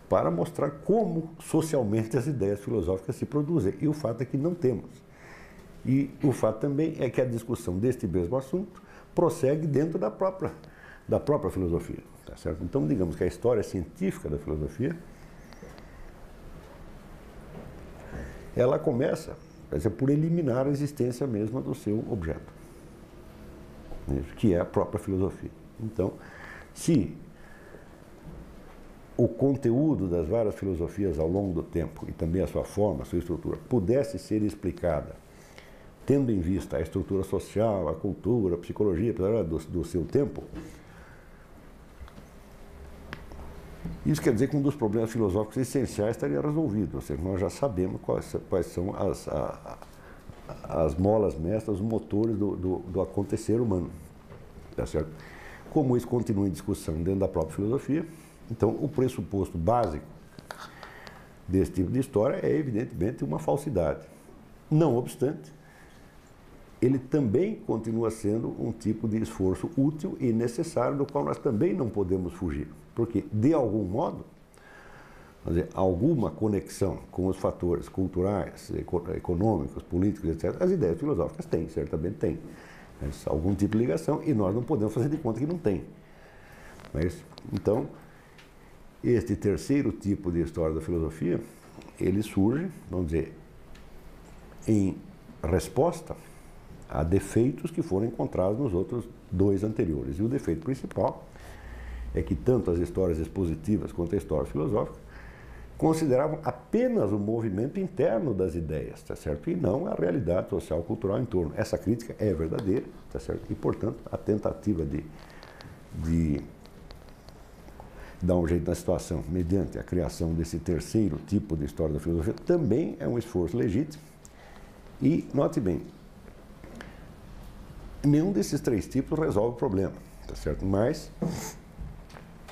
Speaker 1: para mostrar como socialmente as ideias filosóficas se produzem. E o fato é que não temos. E o fato também é que a discussão deste mesmo assunto prossegue dentro da própria filosofia. Tá certo? Então, digamos que a história científica da filosofia, ela começa, por eliminar a existência mesma do seu objeto, que é a própria filosofia. Então, se o conteúdo das várias filosofias ao longo do tempo, e também a sua forma, a sua estrutura, pudesse ser explicada tendo em vista a estrutura social, a cultura, a psicologia do seu tempo, isso quer dizer que um dos problemas filosóficos essenciais estaria resolvido. Ou seja, nós já sabemos quais são as molas mestras, os motores do acontecer humano. Tá certo? Como isso continua em discussão dentro da própria filosofia, então o pressuposto básico desse tipo de história é evidentemente uma falsidade. Não obstante, ele também continua sendo um tipo de esforço útil e necessário, do qual nós também não podemos fugir. Porque, de algum modo, alguma conexão com os fatores culturais, econômicos, políticos, etc., as ideias filosóficas têm, certamente têm. Mas algum tipo de ligação, e nós não podemos fazer de conta que não tem. Mas, então, este terceiro tipo de história da filosofia, ele surge, vamos dizer, em resposta a defeitos que foram encontrados nos outros dois anteriores. E o defeito principal é que tanto as histórias expositivas quanto a história filosófica consideravam apenas o movimento interno das ideias, tá certo? E não a realidade social e cultural em torno. Essa crítica é verdadeira, tá certo? E, portanto, a tentativa de dar um jeito na situação mediante a criação desse terceiro tipo de história da filosofia também é um esforço legítimo. E, note bem, nenhum desses três tipos resolve o problema, tá certo? Mas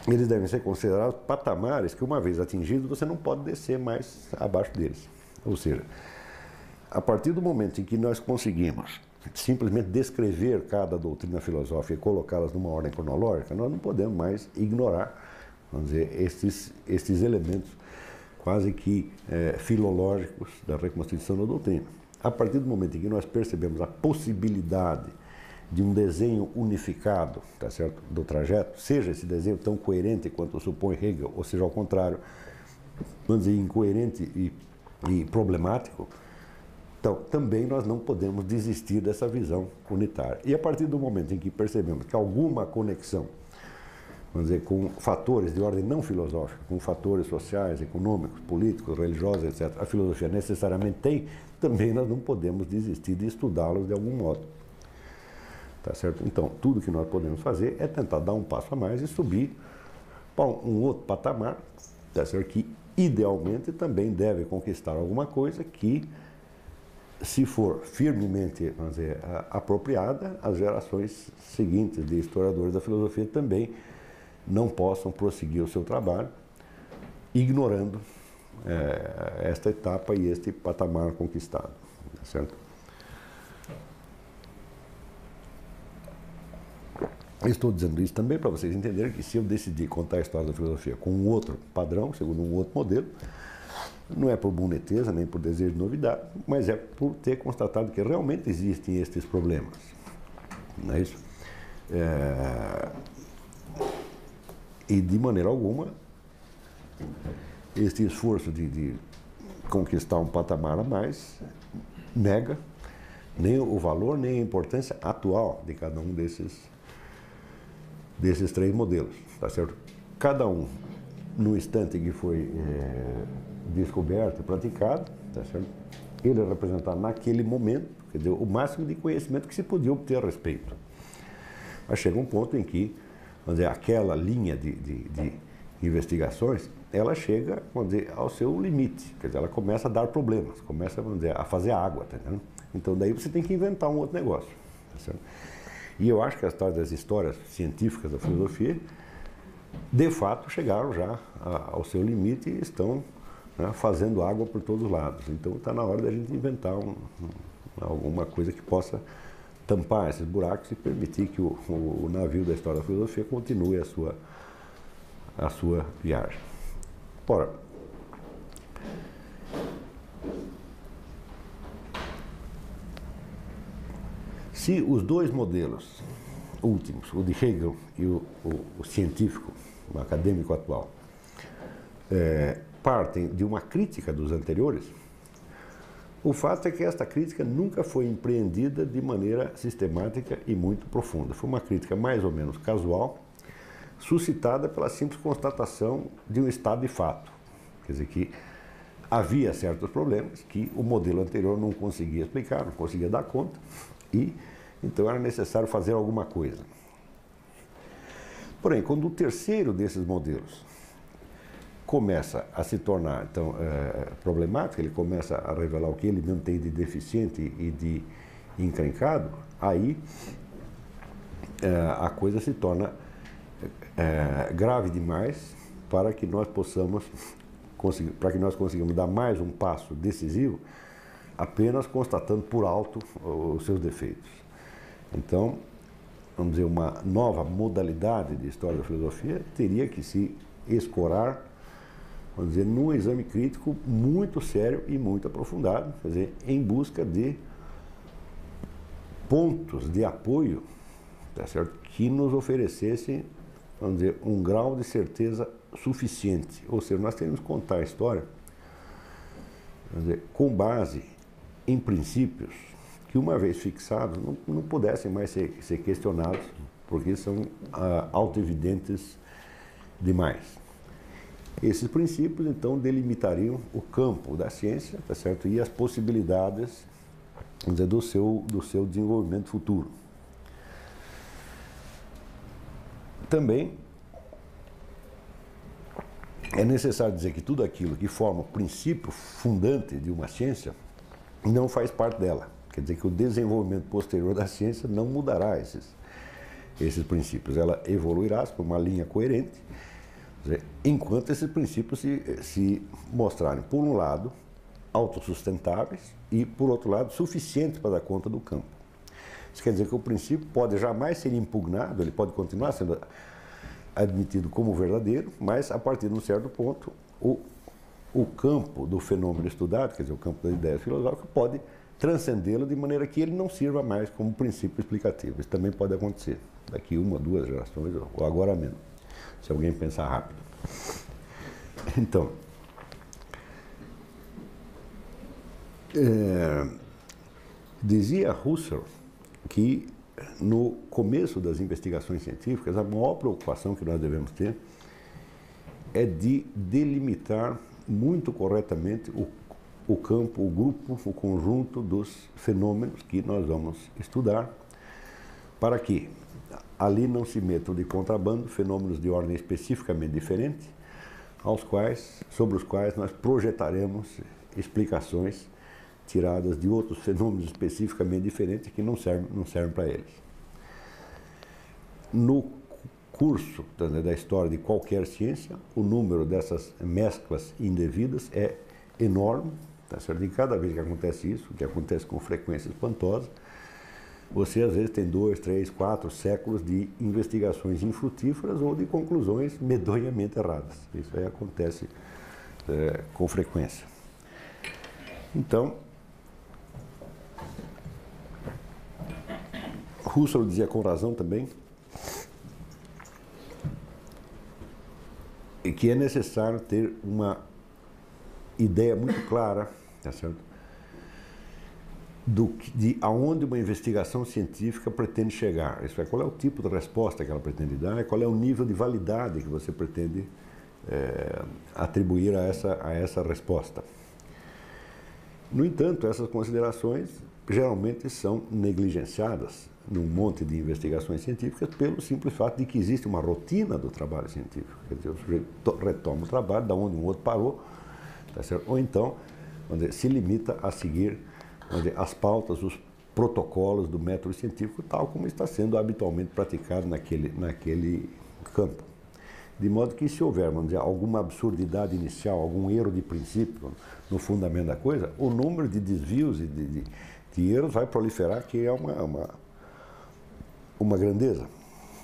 Speaker 1: eles devem ser considerados patamares que, uma vez atingidos, você não pode descer mais abaixo deles. Ou seja, a partir do momento em que nós conseguimos simplesmente descrever cada doutrina filosófica e colocá-las numa ordem cronológica, nós não podemos mais ignorar, vamos dizer, estes elementos quase que filológicos da reconstituição da doutrina. A partir do momento em que nós percebemos a possibilidade de um desenho unificado, tá certo, do trajeto, seja esse desenho tão coerente quanto supõe Hegel, ou seja, ao contrário, vamos dizer, incoerente e problemático, então, também nós não podemos desistir dessa visão unitária. E a partir do momento em que percebemos que alguma conexão, vamos dizer, com fatores de ordem não filosófica, com fatores sociais, econômicos, políticos, religiosos, etc., a filosofia necessariamente tem, também nós não podemos desistir de estudá-los de algum modo. Tá certo? Então, tudo que nós podemos fazer é tentar dar um passo a mais e subir para um outro patamar, tá certo? Que idealmente também deve conquistar alguma coisa que, se for firmemente, vamos dizer, apropriada, as gerações seguintes de historiadores da filosofia também não possam prosseguir o seu trabalho ignorando esta etapa e este patamar conquistado, tá certo? Estou dizendo isso também para vocês entenderem que se eu decidir contar a história da filosofia com um outro padrão, segundo um outro modelo, não é por boniteza, nem por desejo de novidade, mas é por ter constatado que realmente existem estes problemas. Não é isso? E de maneira alguma, este esforço de conquistar um patamar a mais nega nem o valor, nem a importância atual de cada um desses três modelos, tá certo? Cada um, no instante que foi descoberto e praticado, tá certo? Ele representar naquele momento, quer dizer, o máximo de conhecimento que se podia obter a respeito. Mas chega um ponto em que, vamos dizer, aquela linha de investigações, ela chega, vamos dizer, ao seu limite, quer dizer, ela começa a dar problemas, começa, vamos dizer, a fazer água, tá entendendo? Então daí você tem que inventar um outro negócio, tá certo? E eu acho que as tais das histórias científicas da filosofia, de fato, chegaram já ao seu limite e estão, né, fazendo água por todos os lados. Então está na hora da gente inventar alguma coisa que possa tampar esses buracos e permitir que o navio da história da filosofia continue a sua viagem. Ora, se os dois modelos últimos, o de Hegel e o científico, o acadêmico atual, partem de uma crítica dos anteriores, o fato é que esta crítica nunca foi empreendida de maneira sistemática e muito profunda. Foi uma crítica mais ou menos casual, suscitada pela simples constatação de um estado de fato. Quer dizer, que havia certos problemas que o modelo anterior não conseguia explicar, não conseguia dar conta, e então era necessário fazer alguma coisa. Porém, quando o terceiro desses modelos começa a se tornar então, problemático, ele começa a revelar o que ele mesmo tem de deficiente e de encrencado, aí a coisa se torna grave demais para que nós possamos conseguimos dar mais um passo decisivo apenas constatando por alto os seus defeitos. Então, vamos dizer, uma nova modalidade de história da filosofia teria que se escorar, vamos dizer, num exame crítico muito sério e muito aprofundado, quer dizer, em busca de pontos de apoio, tá certo, que nos oferecessem, vamos dizer, um grau de certeza suficiente. Ou seja, nós teríamos que contar a história, vamos dizer, com base em princípios que, uma vez fixados, não pudessem mais ser questionados, porque são autoevidentes demais. Esses princípios, então, delimitariam o campo da ciência, tá certo? E as possibilidades, vamos dizer, do seu desenvolvimento futuro. Também é necessário dizer que tudo aquilo que forma o princípio fundante de uma ciência não faz parte dela. Quer dizer que o desenvolvimento posterior da ciência não mudará esses princípios. Ela evoluirá por uma linha coerente, enquanto esses princípios se mostrarem, por um lado, autossustentáveis e, por outro lado, suficientes para dar conta do campo. Isso quer dizer que o princípio pode jamais ser impugnado, ele pode continuar sendo admitido como verdadeiro, mas, a partir de um certo ponto, o campo do fenômeno estudado, quer dizer, o campo da ideia filosófica, pode transcendê-lo de maneira que ele não sirva mais como princípio explicativo. Isso também pode acontecer daqui 1 ou 2 gerações, ou agora mesmo, se alguém pensar rápido. Então, dizia Husserl que no começo das investigações científicas a maior preocupação que nós devemos ter é de delimitar muito corretamente o campo, o grupo, o conjunto dos fenômenos que nós vamos estudar, para que ali não se metam de contrabando fenômenos de ordem especificamente diferente, sobre os quais nós projetaremos explicações tiradas de outros fenômenos especificamente diferentes que não servem para eles. No curso da história de qualquer ciência, o número dessas mesclas indevidas é enorme, tá certo? E cada vez que acontece isso, que acontece com frequência espantosa, você às vezes tem 2, 3, 4 séculos de investigações infrutíferas ou de conclusões medonhamente erradas. Isso aí acontece com frequência. Então, Husserl dizia com razão também que é necessário ter uma ideia muito clara, tá certo? De aonde uma investigação científica pretende chegar. Isso é, qual é o tipo de resposta que ela pretende dar, qual é o nível de validade que você pretende atribuir a essa resposta. No entanto, essas considerações geralmente são negligenciadas num monte de investigações científicas pelo simples fato de que existe uma rotina do trabalho científico. Quer dizer, o sujeito retoma o trabalho da onde um outro parou, tá certo? Ou então se limita a seguir as pautas, os protocolos do método científico, tal como está sendo habitualmente praticado naquele campo. De modo que, se houver, vamos dizer, alguma absurdidade inicial, algum erro de princípio no fundamento da coisa, o número de desvios e de erros vai proliferar, que é uma grandeza.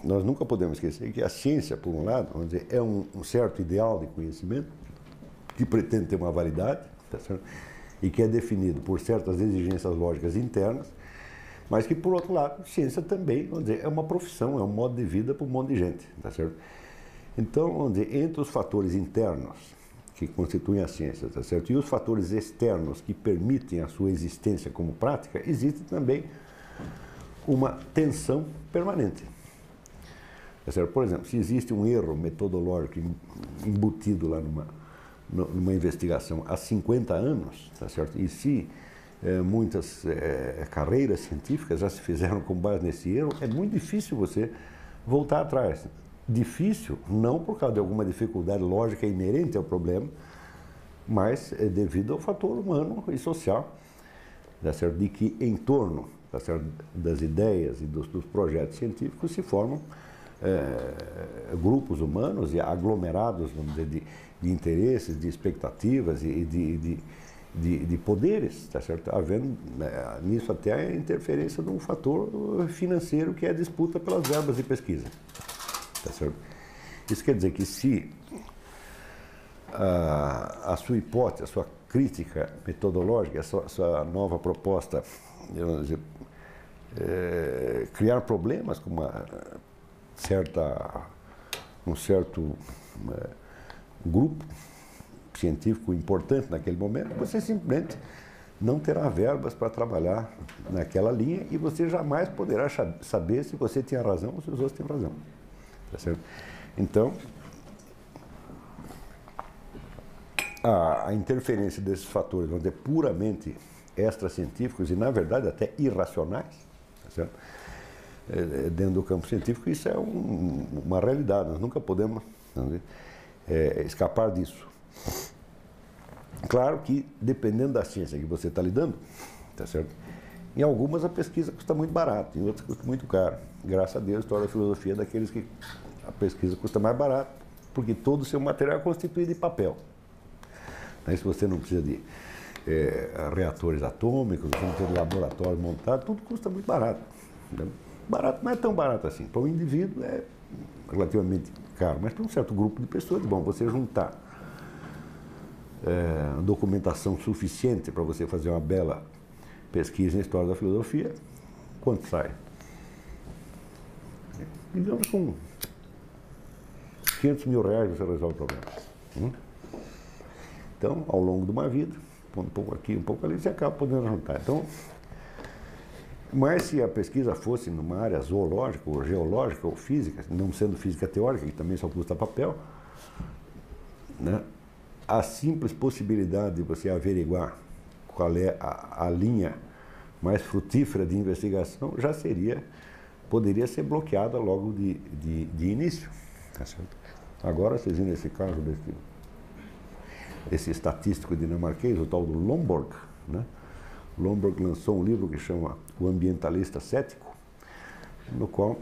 Speaker 1: Nós nunca podemos esquecer que a ciência, por um lado, vamos dizer, é um certo ideal de conhecimento que pretende ter uma validade, tá certo? E que é definido por certas exigências lógicas internas, mas que, por outro lado, ciência também, vamos dizer, é uma profissão, é um modo de vida para um monte de gente, tá certo? Então, vamos dizer, entre os fatores internos que constituem a ciência, tá certo? E os fatores externos que permitem a sua existência como prática, existe também uma tensão permanente. Tá certo? Por exemplo, se existe um erro metodológico embutido lá numa investigação há 50 anos, tá certo? E se muitas carreiras científicas já se fizeram com base nesse erro, é muito difícil você voltar atrás. Difícil, não por causa de alguma dificuldade lógica inerente ao problema, mas devido ao fator humano e social, tá certo? De que em torno, tá certo, das ideias e dos projetos científicos se formam grupos humanos e aglomerados, vamos dizer, de interesses, de expectativas e de poderes, tá certo? Havendo nisso até a interferência de um fator financeiro, que é a disputa pelas verbas de pesquisa. Tá certo? Isso quer dizer que, se a sua hipótese, a sua crítica metodológica, a sua nova proposta, vamos dizer, criar problemas com um certo grupo científico importante naquele momento, você simplesmente não terá verbas para trabalhar naquela linha e você jamais poderá saber se você tinha razão ou se os outros têm razão. Tá certo? Então, a interferência desses fatores, vamos dizer, puramente extracientíficos e, na verdade, até irracionais, tá certo? Dentro do campo científico, isso é uma realidade. Nós nunca podemos, vamos dizer, escapar disso. Claro que, dependendo da ciência que você está lidando, tá certo? Em algumas a pesquisa custa muito barato, em outras custa muito caro. Graças a Deus, a história da filosofia é daqueles que a pesquisa custa mais barato, porque todo o seu material é constituído de papel. Se você não precisa de reatores atômicos, você não precisa de laboratório montado, tudo custa muito barato. Barato não é tão barato assim. Para o indivíduo é relativamente caro, mas para um certo grupo de pessoas, bom, você juntar documentação suficiente para você fazer uma bela pesquisa em história da filosofia, quanto sai? Digamos, com 500 mil reais você resolve o problema. Então, ao longo de uma vida, um pouco aqui, um pouco ali, você acaba podendo juntar. Então, mas se a pesquisa fosse numa área zoológica, ou geológica, ou física, não sendo física teórica, que também só custa papel, né, a simples possibilidade de você averiguar qual é a linha mais frutífera de investigação já poderia ser bloqueada logo de início. Tá certo? Agora, vocês viram esse caso desse estatístico dinamarquês, o tal do Lomborg, né? Lomborg lançou um livro que chama O Ambientalista Cético, no qual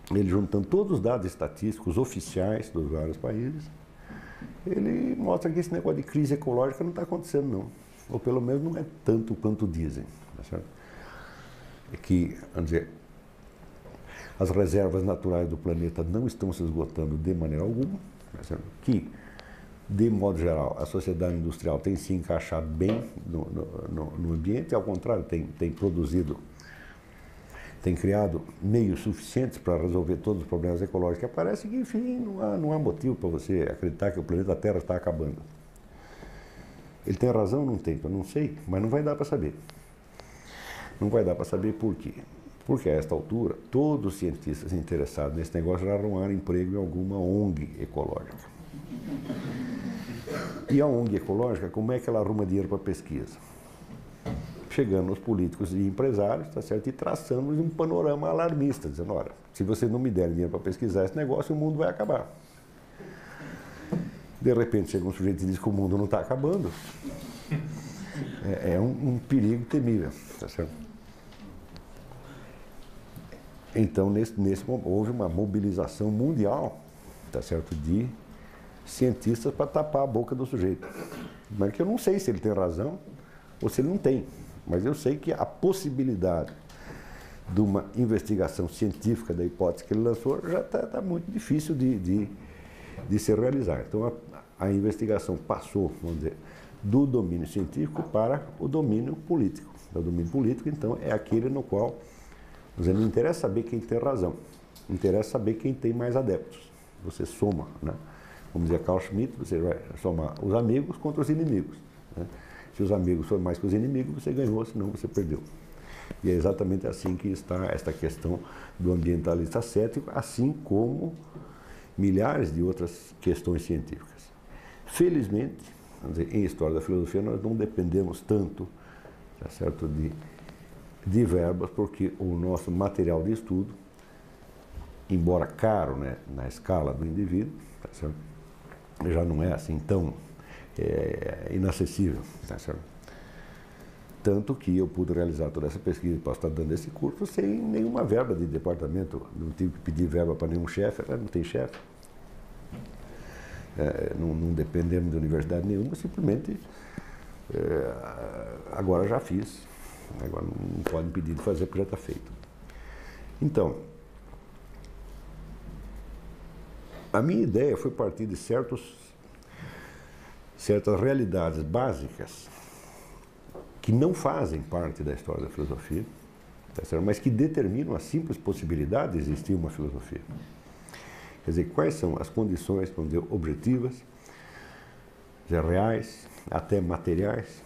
Speaker 1: ele, juntando todos os dados estatísticos oficiais dos vários países, ele mostra que esse negócio de crise ecológica não está acontecendo, não. Ou pelo menos não é tanto quanto dizem. Tá certo? que, vamos dizer, as reservas naturais do planeta não estão se esgotando de maneira alguma, que, de modo geral, a sociedade industrial tem se encaixado bem no ambiente, ao contrário, tem produzido, tem criado meios suficientes para resolver todos os problemas ecológicos que aparecem, que, enfim, não há motivo para você acreditar que o planeta Terra está acabando. Ele tem razão ou não tem? Eu não sei, mas não vai dar para saber. Não vai dar para saber por quê. Porque a esta altura, todos os cientistas interessados nesse negócio já arrumaram emprego em alguma ONG ecológica. E a ONG ecológica, como é que ela arruma dinheiro para pesquisa? Chegando aos políticos e empresários, tá certo? E traçando um panorama alarmista, dizendo, olha, se vocês não me derem dinheiro para pesquisar esse negócio, o mundo vai acabar. De repente chega um sujeito e diz que o mundo não está acabando. É um perigo temível, tá certo? Então, houve uma mobilização mundial, tá certo, de cientistas para tapar a boca do sujeito. Mas que eu não sei se ele tem razão ou se ele não tem. Mas eu sei que a possibilidade de uma investigação científica da hipótese que ele lançou já está muito difícil de se realizar. Então, a investigação passou, vamos dizer, do domínio científico para o domínio político. O domínio político, então, é aquele no qual não interessa saber quem tem razão, interessa saber quem tem mais adeptos. Você soma, né? Como dizia Carl Schmitt, você vai somar os amigos contra os inimigos, né? Se os amigos forem mais que os inimigos, você ganhou, senão você perdeu. E é exatamente assim que está esta questão do ambientalista cético, assim como milhares de outras questões científicas. Felizmente, vamos dizer, em história da filosofia, nós não dependemos tanto, tá certo, de verbas, porque o nosso material de estudo, embora caro, né, na escala do indivíduo, tá certo, já não é assim tão inacessível, tá certo? Tanto que eu pude realizar toda essa pesquisa e posso estar dando esse curso sem nenhuma verba de departamento, não tive que pedir verba para nenhum chefe, não tem chefe. Não dependemos de universidade nenhuma, simplesmente agora já fiz, agora não pode impedir de fazer porque já está feito. Então, a minha ideia foi partir de certas realidades básicas que não fazem parte da história da filosofia, tá certo? Mas que determinam a simples possibilidade de existir uma filosofia. Quer dizer, quais são as condições, vamos dizer, objetivas, reais, até materiais,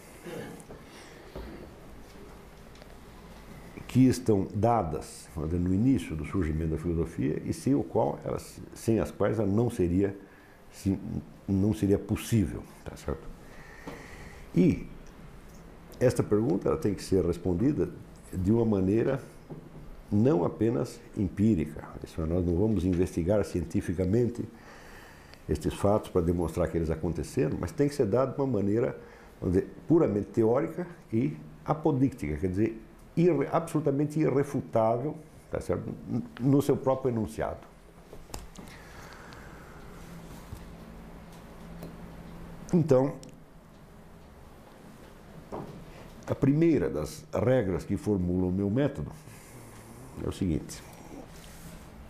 Speaker 1: que estão dadas, vamos dizer, no início do surgimento da filosofia e sem as quais ela não seria possível, tá certo? E esta pergunta ela tem que ser respondida de uma maneira não apenas empírica. Isso é, nós não vamos investigar cientificamente estes fatos para demonstrar que eles aconteceram, mas tem que ser dado de uma maneira, vamos dizer, puramente teórica e apodíctica, quer dizer, absolutamente irrefutável, tá certo? No seu próprio enunciado. Então, a primeira das regras que formulam o meu método é o seguinte: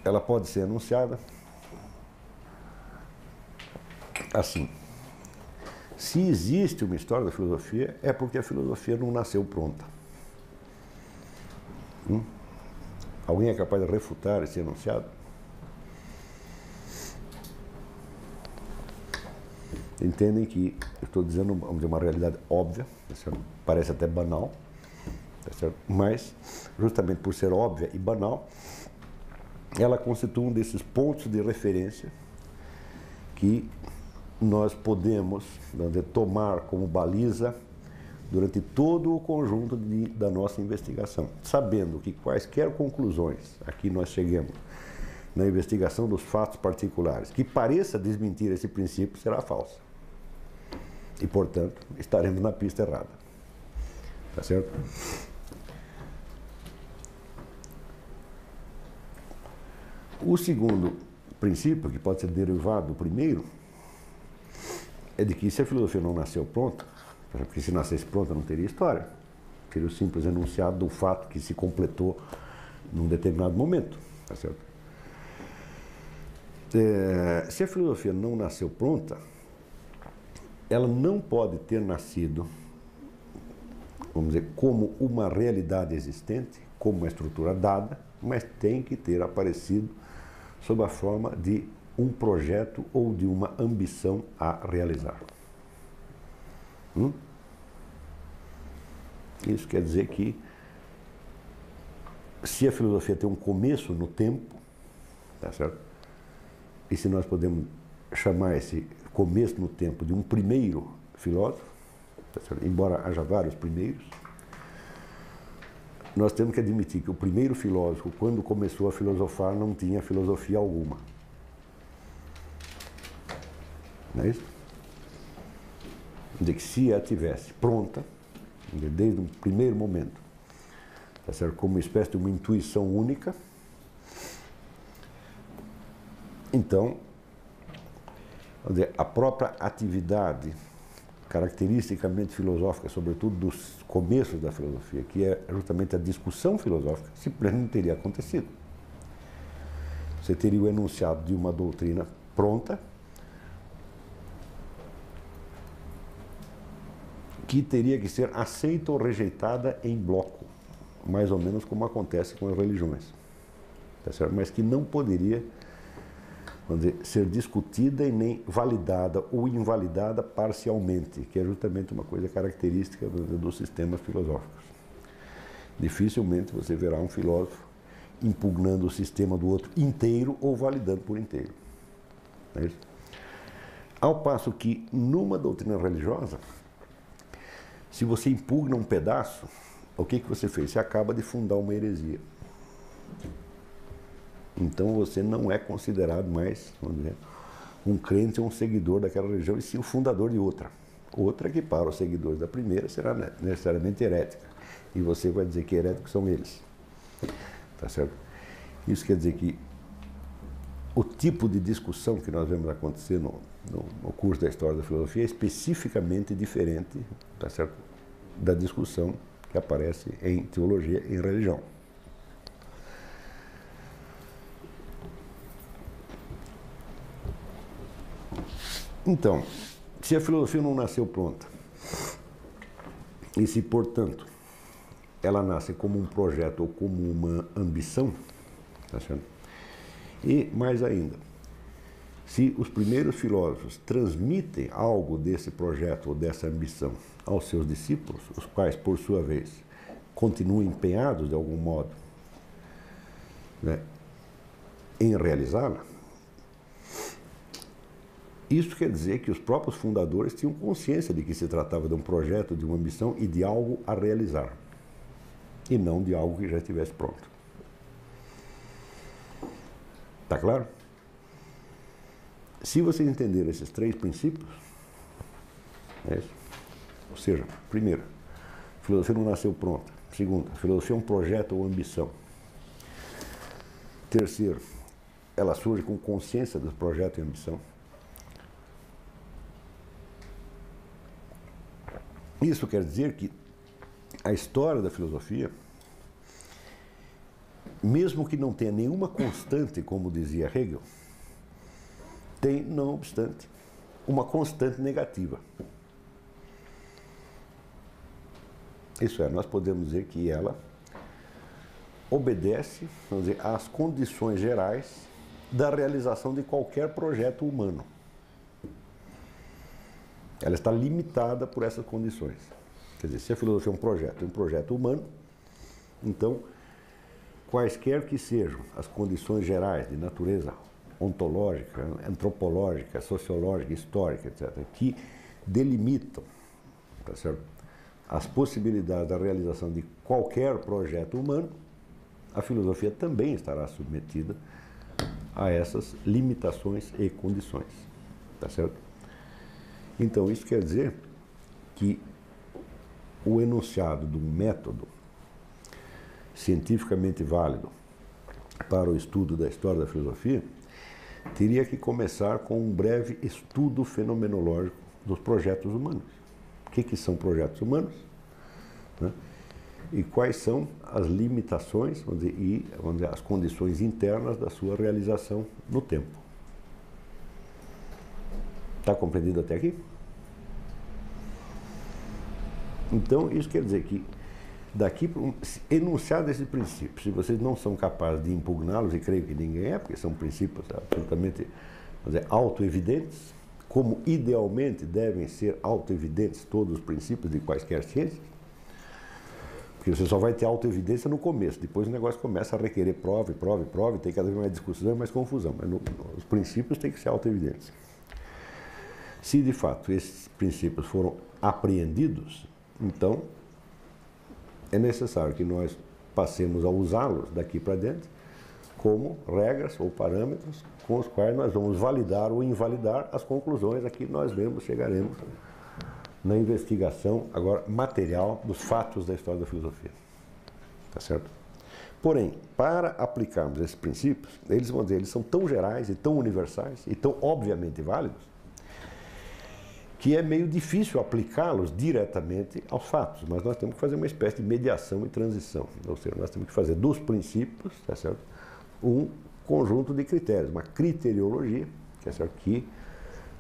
Speaker 1: ela pode ser anunciada assim. Se existe uma história da filosofia, é porque a filosofia não nasceu pronta. Alguém é capaz de refutar esse enunciado? Entendem que eu estou dizendo, vamos dizer, uma realidade óbvia, parece até banal, tá certo? Mas, justamente por ser óbvia e banal, ela constitui um desses pontos de referência que nós podemos, vamos dizer, tomar como baliza durante todo o conjunto da nossa investigação, sabendo que quaisquer conclusões a que nós cheguemos na investigação dos fatos particulares que pareça desmentir esse princípio será falsa. E, portanto, estaremos na pista errada. Tá certo? O segundo princípio, que pode ser derivado do primeiro, é de que se a filosofia não nasceu pronta, porque se nascesse pronta não teria história, Seria o simples enunciado do fato que se completou num determinado momento, tá certo? Se a filosofia não nasceu pronta, ela não pode ter nascido, vamos dizer, como uma realidade existente, como uma estrutura dada, mas tem que ter aparecido sob a forma de um projeto ou de uma ambição a realizar. Isso quer dizer que, se a filosofia tem um começo no tempo, tá certo? E se nós podemos chamar esse começo no tempo de um primeiro filósofo, tá certo? Embora haja vários primeiros, nós temos que admitir que o primeiro filósofo, quando começou a filosofar, não tinha filosofia alguma. Não é isso? De que se a tivesse pronta, desde o primeiro momento, tá certo? Como uma espécie de uma intuição única, então, vamos dizer, a própria atividade caracteristicamente filosófica, sobretudo dos começos da filosofia, que é justamente a discussão filosófica, simplesmente não teria acontecido. Você teria o enunciado de uma doutrina pronta, que teria que ser aceita ou rejeitada em bloco, mais ou menos como acontece com as religiões, tá certo? Mas que não poderia, vamos dizer, ser discutida e nem validada ou invalidada parcialmente, que é justamente uma coisa característica dos sistemas filosóficos. Dificilmente você verá um filósofo impugnando o sistema do outro inteiro ou validando por inteiro. Não é isso? Ao passo que, numa doutrina religiosa, se você impugna um pedaço, o que você fez? Você acaba de fundar uma heresia. Então você não é considerado mais, vamos dizer, um crente ou um seguidor daquela religião, e sim o fundador de outra. Outra que, para os seguidores da primeira, será necessariamente herética. E você vai dizer que heréticos são eles. Tá certo? Isso quer dizer que o tipo de discussão que nós vemos acontecer no curso da História da Filosofia é especificamente diferente, tá certo, da discussão que aparece em teologia e em religião. Então, se a filosofia não nasceu pronta, e se, portanto, ela nasce como um projeto ou como uma ambição, tá certo? E, mais ainda, se os primeiros filósofos transmitem algo desse projeto ou dessa ambição aos seus discípulos, os quais, por sua vez, continuam empenhados, de algum modo, né, em realizá-la, isso quer dizer que os próprios fundadores tinham consciência de que se tratava de um projeto, de uma ambição e de algo a realizar, e não de algo que já estivesse pronto. Está claro? Se vocês entenderem esses três princípios, ou seja, primeiro, a filosofia não nasceu pronta. Segundo, a filosofia é um projeto ou ambição. Terceiro, ela surge com consciência do projeto e ambição. Isso quer dizer que a história da filosofia, mesmo que não tenha nenhuma constante, como dizia Hegel, tem, não obstante, uma constante negativa. Isso é, nós podemos dizer que ela obedece, vamos dizer, às condições gerais da realização de qualquer projeto humano. Ela está limitada por essas condições. Quer dizer, se a filosofia é um projeto humano, então, quaisquer que sejam as condições gerais de natureza ontológica, antropológica, sociológica, histórica, etc., que delimitam, tá certo, as possibilidades da realização de qualquer projeto humano, a filosofia também estará submetida a essas limitações e condições. Tá certo? Então, isso quer dizer que o enunciado de um método cientificamente válido para o estudo da história da filosofia teria que começar com um breve estudo fenomenológico dos projetos humanos. O que são projetos humanos? Né? e quais são as limitações, vamos dizer, e vamos dizer, as condições internas da sua realização no tempo. Está compreendido até aqui? Então, isso quer dizer que daqui, enunciado esse princípio, se vocês não são capazes de impugná-los, e creio que ninguém é, porque são princípios absolutamente, vamos dizer, autoevidentes, como idealmente devem ser autoevidentes todos os princípios de quaisquer ciências, porque você só vai ter autoevidência no começo, depois o negócio começa a requerer prova, e tem cada vez mais discussão e mais confusão, mas os princípios têm que ser autoevidentes. Se de fato esses princípios foram apreendidos, então é necessário que nós passemos a usá-los daqui para dentro como regras ou parâmetros com os quais nós vamos validar ou invalidar as conclusões a que nós mesmos chegaremos na investigação agora material dos fatos da história da filosofia. Tá certo? Porém, para aplicarmos esses princípios, eles vão dizer, eles são tão gerais e tão universais e tão obviamente válidos que é meio difícil aplicá-los diretamente aos fatos, mas nós temos que fazer uma espécie de mediação e transição. Ou seja, nós temos que fazer dos princípios, tá certo, um conjunto de critérios, uma criteriologia, tá certo, que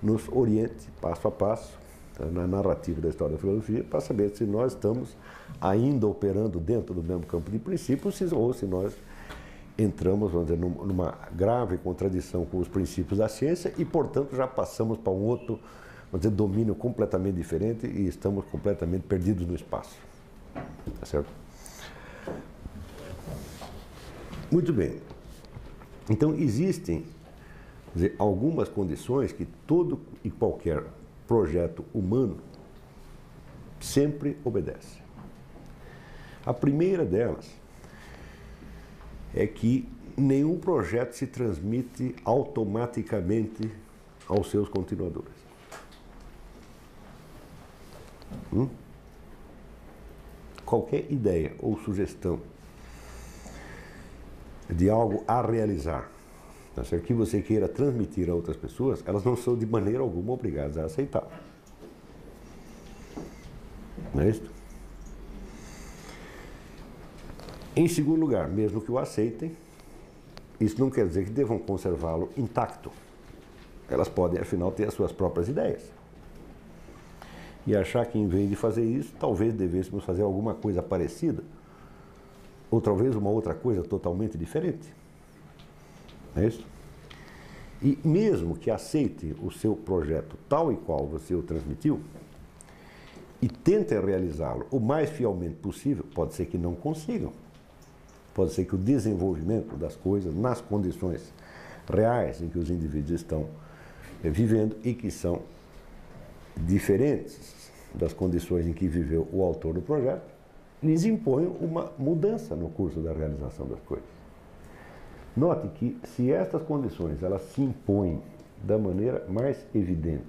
Speaker 1: nos oriente passo a passo, tá, na narrativa da história da filosofia, para saber se nós estamos ainda operando dentro do mesmo campo de princípios ou se nós entramos, vamos dizer, numa grave contradição com os princípios da ciência e, portanto, já passamos para um outro, vamos dizer, domínio completamente diferente e estamos completamente perdidos no espaço. Tá certo? Muito bem. Então, existem, quer dizer, algumas condições que todo e qualquer projeto humano sempre obedece. A primeira delas é que nenhum projeto se transmite automaticamente aos seus continuadores. Qualquer ideia ou sugestão de algo a realizar, tá certo? Que você queira transmitir a outras pessoas, elas não são de maneira alguma obrigadas a aceitar. Não é isso? Em segundo lugar, mesmo que o aceitem, isso não quer dizer que devam conservá-lo intacto. Elas podem, afinal, ter as suas próprias ideias. E achar que, em vez de fazer isso, talvez devêssemos fazer alguma coisa parecida, ou talvez uma outra coisa totalmente diferente. É isso? E mesmo que aceite o seu projeto tal e qual você o transmitiu, e tentem realizá-lo o mais fielmente possível, pode ser que não consigam. Pode ser que o desenvolvimento das coisas nas condições reais em que os indivíduos estão vivendo e que são diferentes das condições em que viveu o autor do projeto, lhes impõem uma mudança no curso da realização das coisas. Note que se estas condições elas se impõem da maneira mais evidente,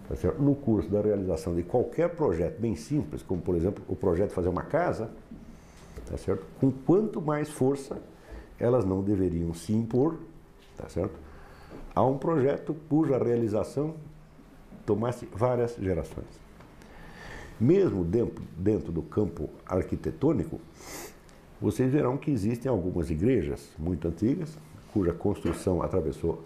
Speaker 1: tá certo? No curso da realização de qualquer projeto bem simples, como por exemplo o projeto de fazer uma casa, tá certo? Com quanto mais força elas não deveriam se impor, tá certo? A um projeto cuja realização tomasse várias gerações. Mesmo dentro do campo arquitetônico, vocês verão que existem algumas igrejas muito antigas, cuja construção atravessou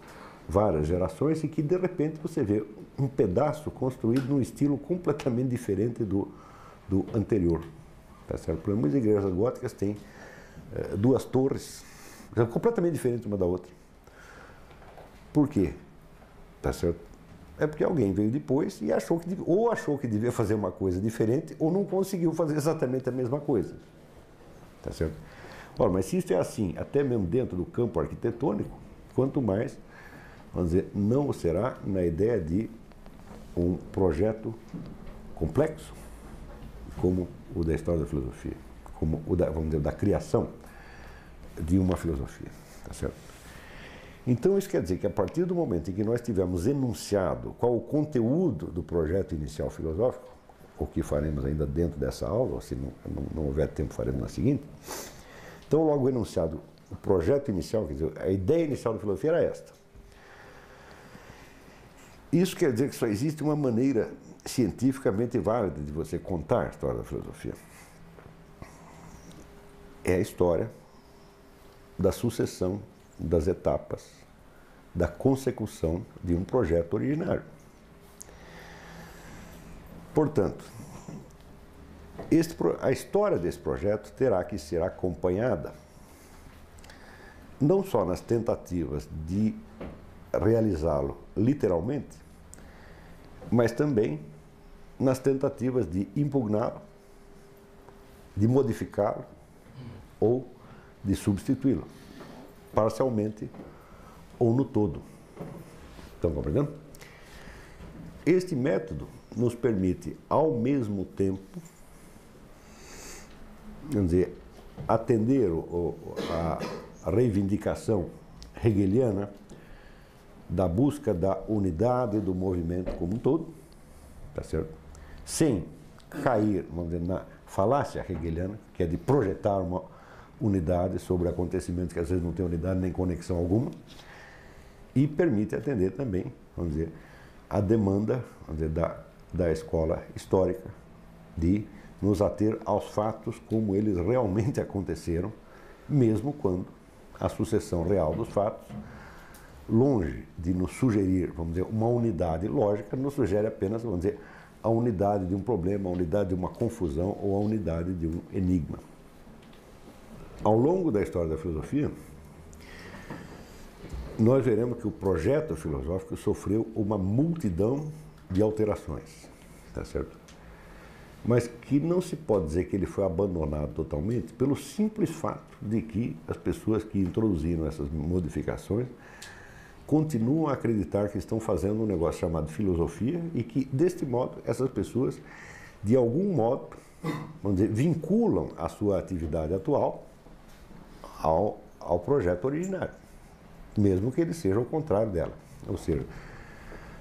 Speaker 1: várias gerações e que de repente você vê um pedaço construído num estilo completamente diferente do anterior. Tá certo? Por exemplo, as igrejas góticas têm duas torres completamente diferentes uma da outra. Por quê? Tá certo? É porque alguém veio depois e achou que devia fazer uma coisa diferente ou não conseguiu fazer exatamente a mesma coisa. Tá certo? Ora, mas se isso é assim, até mesmo dentro do campo arquitetônico, quanto mais, vamos dizer, não o será na ideia de um projeto complexo, como o da história da filosofia, como o da, vamos dizer, da criação de uma filosofia. Tá certo? Então, isso quer dizer que a partir do momento em que nós tivermos enunciado qual o conteúdo do projeto inicial filosófico, o que faremos ainda dentro dessa aula, ou se não houver tempo, faremos na seguinte. Então, logo enunciado o projeto inicial, quer dizer, a ideia inicial da filosofia era esta. Isso quer dizer que só existe uma maneira cientificamente válida de você contar a história da filosofia. é a história da sucessão das etapas da consecução de um projeto originário. Portanto, a história desse projeto terá que ser acompanhada não só nas tentativas de realizá-lo literalmente, mas também nas tentativas de impugná-lo, de modificá-lo ou de substituí-lo, parcialmente ou no todo. Estão compreendendo? Este método nos permite, ao mesmo tempo, vamos dizer, atender a reivindicação hegeliana da busca da unidade do movimento como um todo, tá certo? Sem cair, vamos dizer, na falácia hegeliana, que é de projetar uma unidade sobre acontecimentos que às vezes não tem unidade nem conexão alguma, e permite atender também, vamos dizer, a demanda, vamos dizer, da escola histórica de nos ater aos fatos como eles realmente aconteceram, mesmo quando a sucessão real dos fatos, longe de nos sugerir, vamos dizer, uma unidade lógica, nos sugere apenas, vamos dizer, a unidade de um problema, a unidade de uma confusão ou a unidade de um enigma. Ao longo da história da filosofia, nós veremos que o projeto filosófico sofreu uma multidão de alterações, tá certo? Mas que não se pode dizer que ele foi abandonado totalmente pelo simples fato de que as pessoas que introduziram essas modificações continuam a acreditar que estão fazendo um negócio chamado filosofia e que, deste modo, essas pessoas, de algum modo, vamos dizer, vinculam a sua atividade atual ao projeto originário, mesmo que ele seja o contrário dela. Ou seja,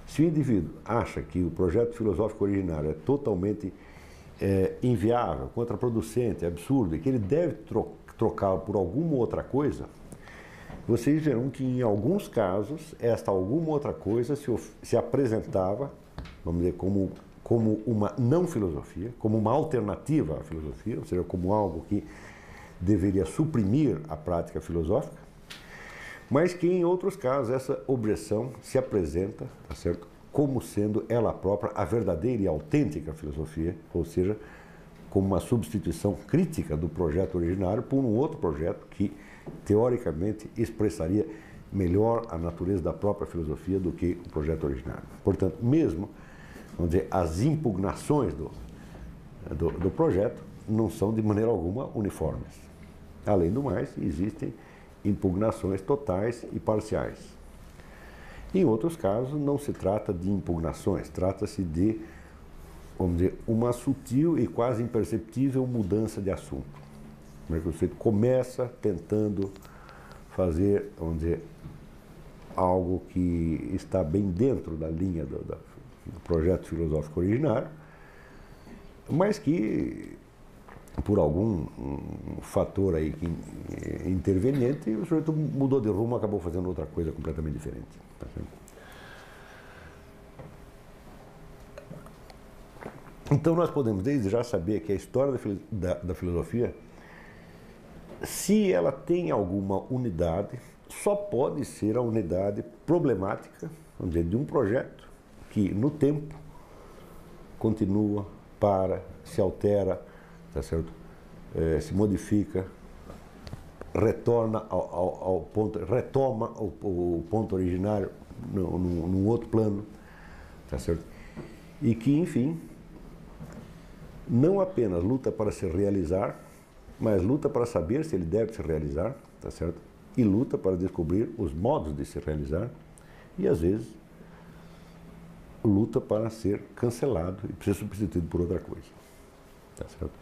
Speaker 1: se o indivíduo acha que o projeto filosófico originário é totalmente inviável, contraproducente, absurdo, e que ele deve trocá-lo por alguma outra coisa, vocês verão que em alguns casos esta alguma outra coisa se apresentava, vamos dizer, como uma não filosofia, como uma alternativa à filosofia, ou seja, como algo que deveria suprimir a prática filosófica, mas que em outros casos essa objeção se apresenta, tá certo, como sendo ela própria a verdadeira e autêntica filosofia, ou seja, como uma substituição crítica do projeto originário por um outro projeto que, teoricamente, expressaria melhor a natureza da própria filosofia do que o projeto originário. Portanto, mesmo, vamos dizer, as impugnações do projeto não são de maneira alguma uniformes. Além do mais, existem impugnações totais e parciais. Em outros casos, não se trata de impugnações, trata-se de, vamos dizer, uma sutil e quase imperceptível mudança de assunto. O sujeito começa tentando fazer, vamos dizer, algo que está bem dentro da linha do projeto filosófico originário, mas que, por algum fator aí interveniente, o sujeito mudou de rumo e acabou fazendo outra coisa completamente diferente. Tá certo? Então nós podemos desde já saber que a história da filosofia, se ela tem alguma unidade, só pode ser a unidade problemática, vamos dizer, de um projeto que no tempo continua, se altera, tá certo? Se modifica, retoma o ponto originário num outro plano, tá certo? E que, enfim, não apenas luta para se realizar, mas luta para saber se ele deve se realizar, tá certo? E luta para descobrir os modos de se realizar e, às vezes, luta para ser cancelado e ser substituído por outra coisa, tá certo?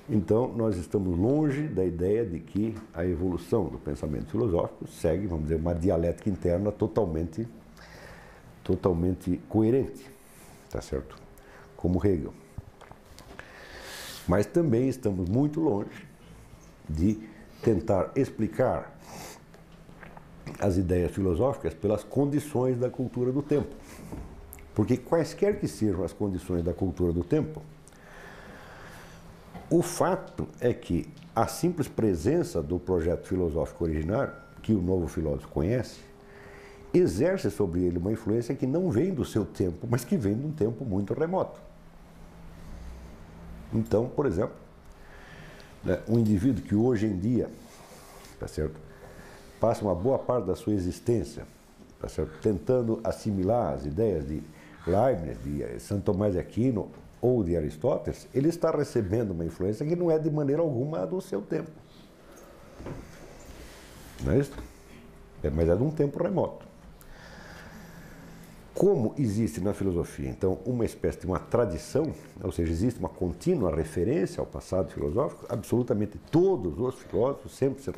Speaker 1: Então, nós estamos longe da ideia de que a evolução do pensamento filosófico segue, vamos dizer, uma dialética interna totalmente coerente, tá certo? Como Hegel. Mas também estamos muito longe de tentar explicar as ideias filosóficas pelas condições da cultura do tempo. Porque quaisquer que sejam as condições da cultura do tempo, O fato é que a simples presença do projeto filosófico originário, que o novo filósofo conhece, exerce sobre ele uma influência que não vem do seu tempo, mas que vem de um tempo muito remoto. Então, por exemplo, né, um indivíduo que hoje em dia, tá certo, passa uma boa parte da sua existência, tá certo, tentando assimilar as ideias de Leibniz, de Santo Tomás de Aquino ou de Aristóteles, ele está recebendo uma influência que não é de maneira alguma do seu tempo. Não é isso? Mas é de um tempo remoto. Como existe na filosofia, então, uma espécie de uma tradição, ou seja, existe uma contínua referência ao passado filosófico, absolutamente todos os filósofos sempre se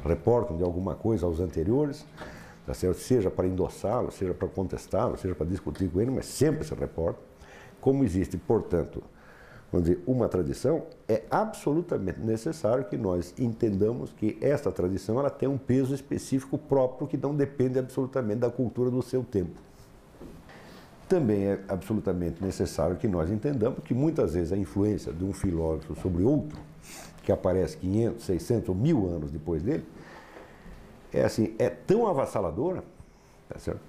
Speaker 1: reportam de alguma coisa aos anteriores, tá certo? Seja para endossá-lo, seja para contestá-lo, seja para discutir com ele, mas sempre se reportam. Como existe, portanto, vamos dizer, uma tradição, é absolutamente necessário que nós entendamos que esta tradição ela tem um peso específico próprio que não depende absolutamente da cultura do seu tempo. Também é absolutamente necessário que nós entendamos que muitas vezes a influência de um filósofo sobre outro, que aparece 500, 600 ou 1000 anos depois dele, é tão avassaladora, tá certo?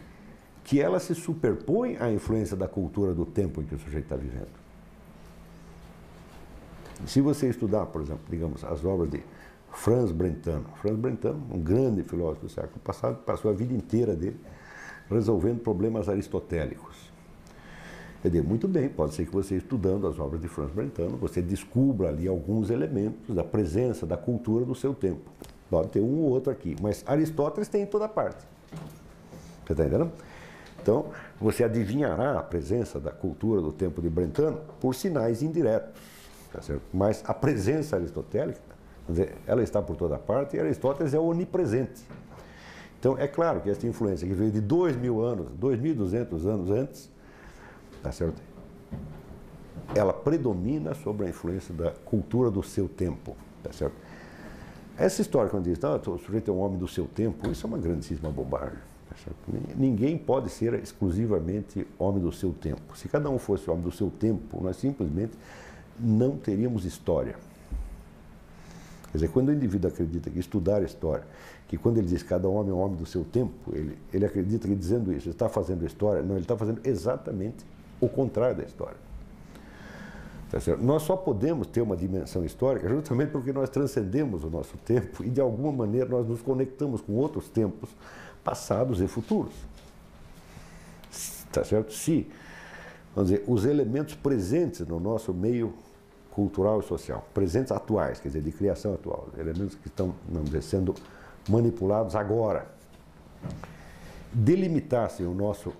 Speaker 1: Que ela se superpõe à influência da cultura do tempo em que o sujeito está vivendo. Se você estudar, por exemplo, digamos, as obras de Franz Brentano, um grande filósofo do século passado, passou a vida inteira dele resolvendo problemas aristotélicos. Quer dizer, muito bem, pode ser que você, estudando as obras de Franz Brentano, você descubra ali alguns elementos da presença da cultura do seu tempo. Pode ter um ou outro aqui, mas Aristóteles tem em toda parte. Você está entendendo? Então, você adivinhará a presença da cultura do tempo de Brentano por sinais indiretos, tá certo? Mas a presença aristotélica, quer dizer, ela está por toda parte e Aristóteles é onipresente. Então, é claro que essa influência que veio de 2000 anos, 2200 anos antes, tá certo? Ela predomina sobre a influência da cultura do seu tempo, tá certo? Essa história quando diz, o sujeito é um homem do seu tempo, isso é uma grandíssima bobagem. Tá certo? Ninguém pode ser exclusivamente homem do seu tempo. Se cada um fosse homem do seu tempo, nós simplesmente não teríamos história. Quer dizer, quando o indivíduo acredita que estudar a história, que quando ele diz que cada homem é um homem do seu tempo, ele acredita que dizendo isso, ele está fazendo história. Não, ele está fazendo exatamente o contrário da história. Tá certo? Nós só podemos ter uma dimensão histórica justamente porque nós transcendemos o nosso tempo e, de alguma maneira, nós nos conectamos com outros tempos passados e futuros. Tá certo? Se, vamos dizer, os elementos presentes no nosso meio cultural e social, presentes atuais, quer dizer, de criação atual, elementos que estão, vamos dizer, sendo manipulados agora, delimitassem o nosso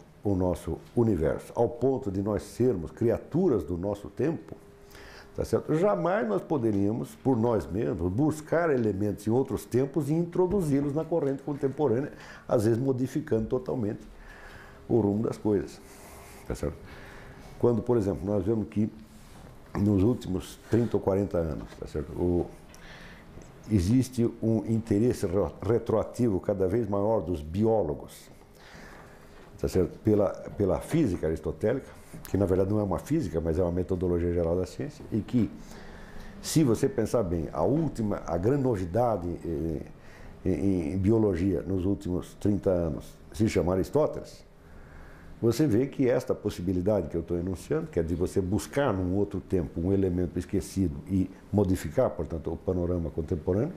Speaker 1: universo ao ponto de nós sermos criaturas do nosso tempo, tá certo? Jamais nós poderíamos, por nós mesmos, buscar elementos em outros tempos e introduzi-los na corrente contemporânea, às vezes modificando totalmente o rumo das coisas, tá certo? Quando, por exemplo, nós vemos que nos últimos 30 ou 40 anos, tá certo? Existe um interesse retroativo cada vez maior dos biólogos, tá certo? Pela física aristotélica, que na verdade não é uma física, mas é uma metodologia geral da ciência, e que, se você pensar bem, a grande novidade em biologia nos últimos 30 anos se chama Aristóteles, você vê que esta possibilidade que eu estou enunciando, que é de você buscar num outro tempo um elemento esquecido e modificar, portanto, o panorama contemporâneo,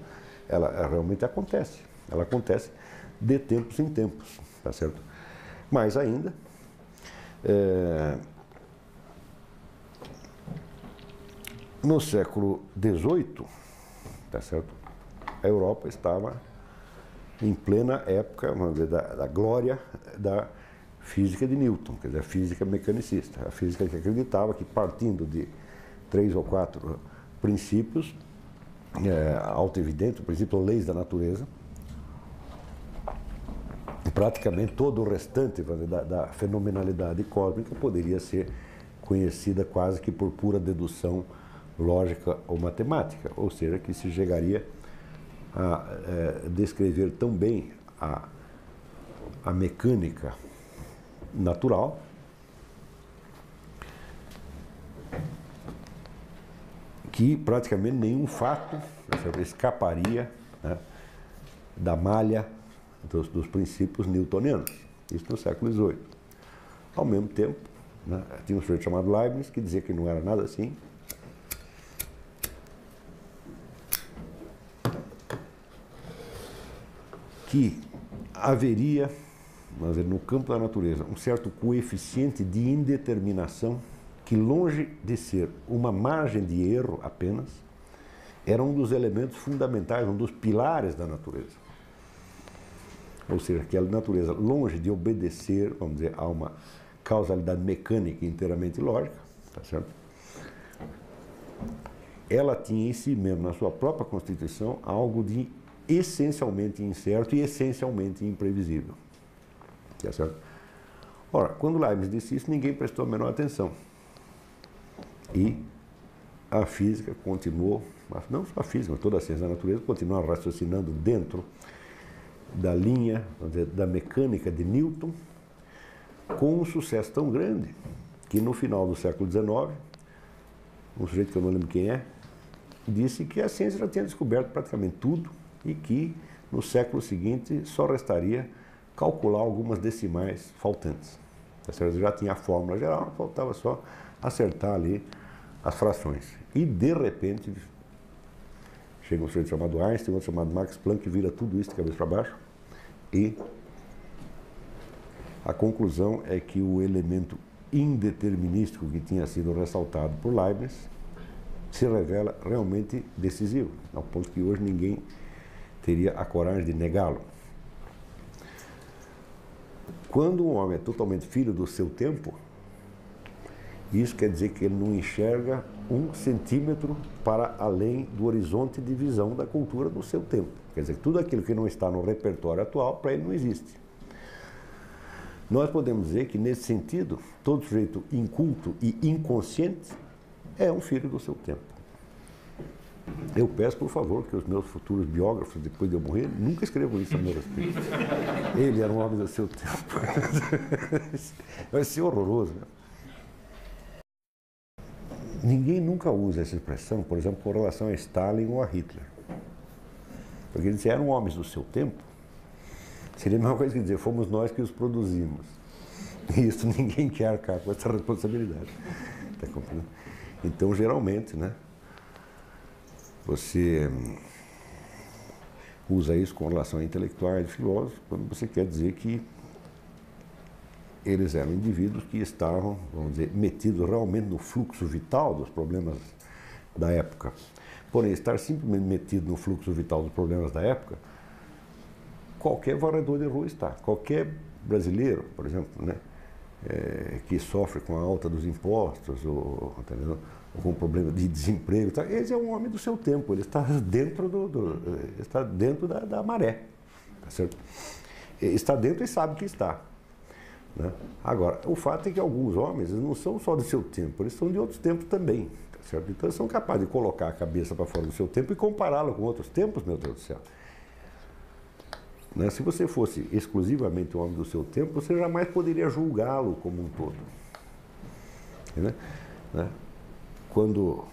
Speaker 1: ela realmente acontece. Ela acontece de tempos em tempos, tá certo? Mais ainda, no século XVIII, tá certo? A Europa estava em plena época, vamos dizer, da glória da física de Newton, quer dizer, a física mecanicista, a física que acreditava que, partindo de 3 ou 4 princípios autoevidentes, o princípio leis da natureza, praticamente todo o restante da fenomenalidade cósmica poderia ser conhecida quase que por pura dedução lógica ou matemática, ou seja, que se chegaria a descrever tão bem a mecânica natural que praticamente nenhum fato escaparia, né, da malha dos princípios newtonianos. Isso no século XVIII. Ao mesmo tempo, né, tinha um sujeito chamado Leibniz que dizia que não era nada assim. Que haveria, no campo da natureza, um certo coeficiente de indeterminação que, longe de ser uma margem de erro apenas, era um dos elementos fundamentais, um dos pilares da natureza. Ou seja, que a natureza, longe de obedecer, vamos dizer, a uma causalidade mecânica inteiramente lógica, tá certo? Ela tinha em si mesmo, na sua própria constituição, algo de essencialmente incerto e essencialmente imprevisível. Tá certo? Ora, quando Leibniz disse isso, ninguém prestou a menor atenção. E a física continuou, não só a física, mas toda a ciência da natureza continua raciocinando dentro da linha, vamos dizer, da mecânica de Newton, com um sucesso tão grande que no final do século XIX, um sujeito que eu não lembro quem é, disse que a ciência já tinha descoberto praticamente tudo e que no século seguinte só restaria calcular algumas decimais faltantes. Já tinha a fórmula geral, faltava só acertar ali as frações. E de repente chega um sujeito chamado Einstein, outro chamado Max Planck, que vira tudo isso de cabeça para baixo, e a conclusão é que o elemento indeterminístico que tinha sido ressaltado por Leibniz se revela realmente decisivo, ao ponto que hoje ninguém teria a coragem de negá-lo. Quando um homem é totalmente filho do seu tempo, isso quer dizer que ele não enxerga 1 centímetro para além do horizonte de visão da cultura do seu tempo. Quer dizer, tudo aquilo que não está no repertório atual, para ele não existe. Nós podemos dizer que, nesse sentido, todo sujeito inculto e inconsciente é um filho do seu tempo. Eu peço, por favor, que os meus futuros biógrafos, depois de eu morrer, nunca escrevam isso a meu respeito. Ele era um homem do seu tempo. Vai ser horroroso, né? Ninguém nunca usa essa expressão, por exemplo, com relação a Stalin ou a Hitler. Porque eles eram homens do seu tempo. Seria a mesma coisa que dizer, fomos nós que os produzimos. E isso ninguém quer arcar com essa responsabilidade. Tá compreendendo? Então, geralmente, né, você usa isso com relação a intelectuais e filósofos quando você quer dizer que eles eram indivíduos que estavam, vamos dizer, metidos realmente no fluxo vital dos problemas da época. Porém, estar simplesmente metido no fluxo vital dos problemas da época, qualquer varredor de rua está. Qualquer brasileiro, por exemplo, né, que sofre com a alta dos impostos ou com problema de desemprego, tá? Esse é um homem do seu tempo, ele está dentro, está dentro da maré, tá certo? Está dentro e sabe que está. Né? Agora, o fato é que alguns homens não são só do seu tempo, eles são de outros tempos também. Tá certo? Então, eles são capazes de colocar a cabeça para fora do seu tempo e compará-lo com outros tempos, meu Deus do céu. Né? Se você fosse exclusivamente um homem do seu tempo, você jamais poderia julgá-lo como um todo. Né? Quando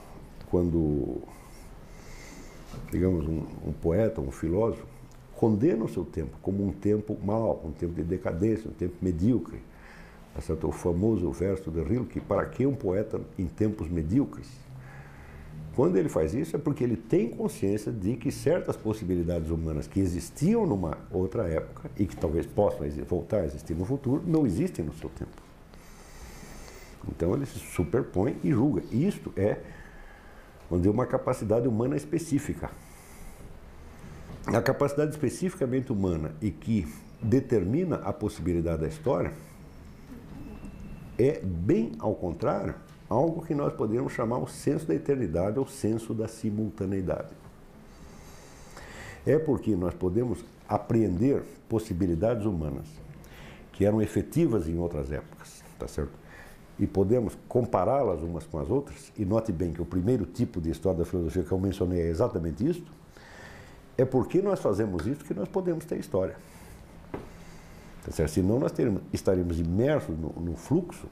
Speaker 1: digamos, um poeta, um filósofo, condena o seu tempo como um tempo mau, um tempo de decadência, um tempo medíocre. O famoso verso de Rilke, para que um poeta em tempos medíocres? Quando ele faz isso é porque ele tem consciência de que certas possibilidades humanas que existiam numa outra época e que talvez possam voltar a existir no futuro, não existem no seu tempo. Então ele se superpõe e julga. Isto é, vamos dizer, uma capacidade humana específica. A capacidade especificamente humana e que determina a possibilidade da história é, bem ao contrário, algo que nós poderíamos chamar o senso da eternidade ou senso da simultaneidade. É porque nós podemos apreender possibilidades humanas que eram efetivas em outras épocas, tá certo? E podemos compará-las umas com as outras, e note bem que o primeiro tipo de história da filosofia que eu mencionei é exatamente isso. É porque nós fazemos isso que nós podemos ter história. Tá certo? Senão nós estaríamos imersos no fluxo,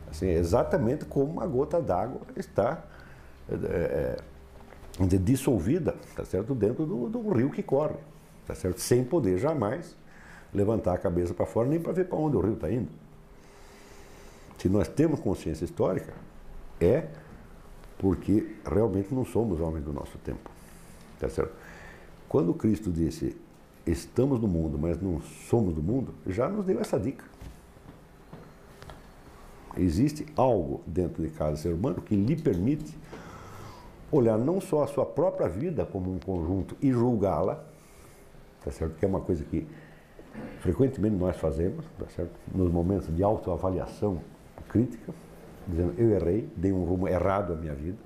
Speaker 1: assim, exatamente como uma gota d'água está dissolvida, tá certo, dentro do rio que corre, tá certo, sem poder jamais levantar a cabeça para fora nem para ver para onde o rio está indo. Se nós temos consciência histórica, é porque realmente não somos homens do nosso tempo, tá certo? Quando Cristo disse, estamos no mundo, mas não somos do mundo, já nos deu essa dica. Existe algo dentro de cada ser humano que lhe permite olhar não só a sua própria vida como um conjunto e julgá-la, tá certo? Que é uma coisa que frequentemente nós fazemos, tá certo? Nos momentos de autoavaliação crítica, dizendo, eu errei, dei um rumo errado à minha vida,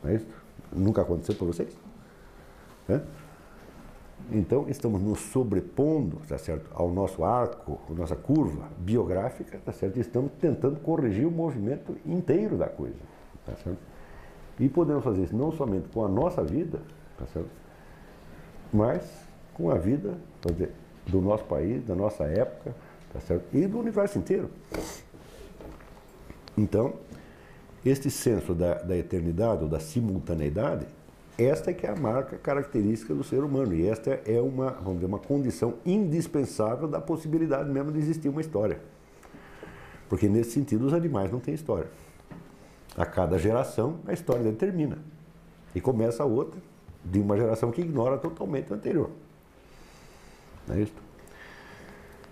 Speaker 1: não é isso? Nunca aconteceu para vocês? Né? Então, estamos nos sobrepondo, tá certo, ao nosso arco, à nossa curva biográfica, tá certo? E estamos tentando corrigir o movimento inteiro da coisa, tá certo? E podemos fazer isso não somente com a nossa vida, tá certo? Mas com a vida, vamos dizer, do nosso país, da nossa época, tá certo? E do universo inteiro. Então, este senso da eternidade ou da simultaneidade, esta é que é a marca característica do ser humano. E esta é uma, vamos dizer, uma condição indispensável da possibilidade mesmo de existir uma história. Porque nesse sentido os animais não têm história. A cada geração a história dele termina. E começa a outra de uma geração que ignora totalmente a anterior. Não é isso?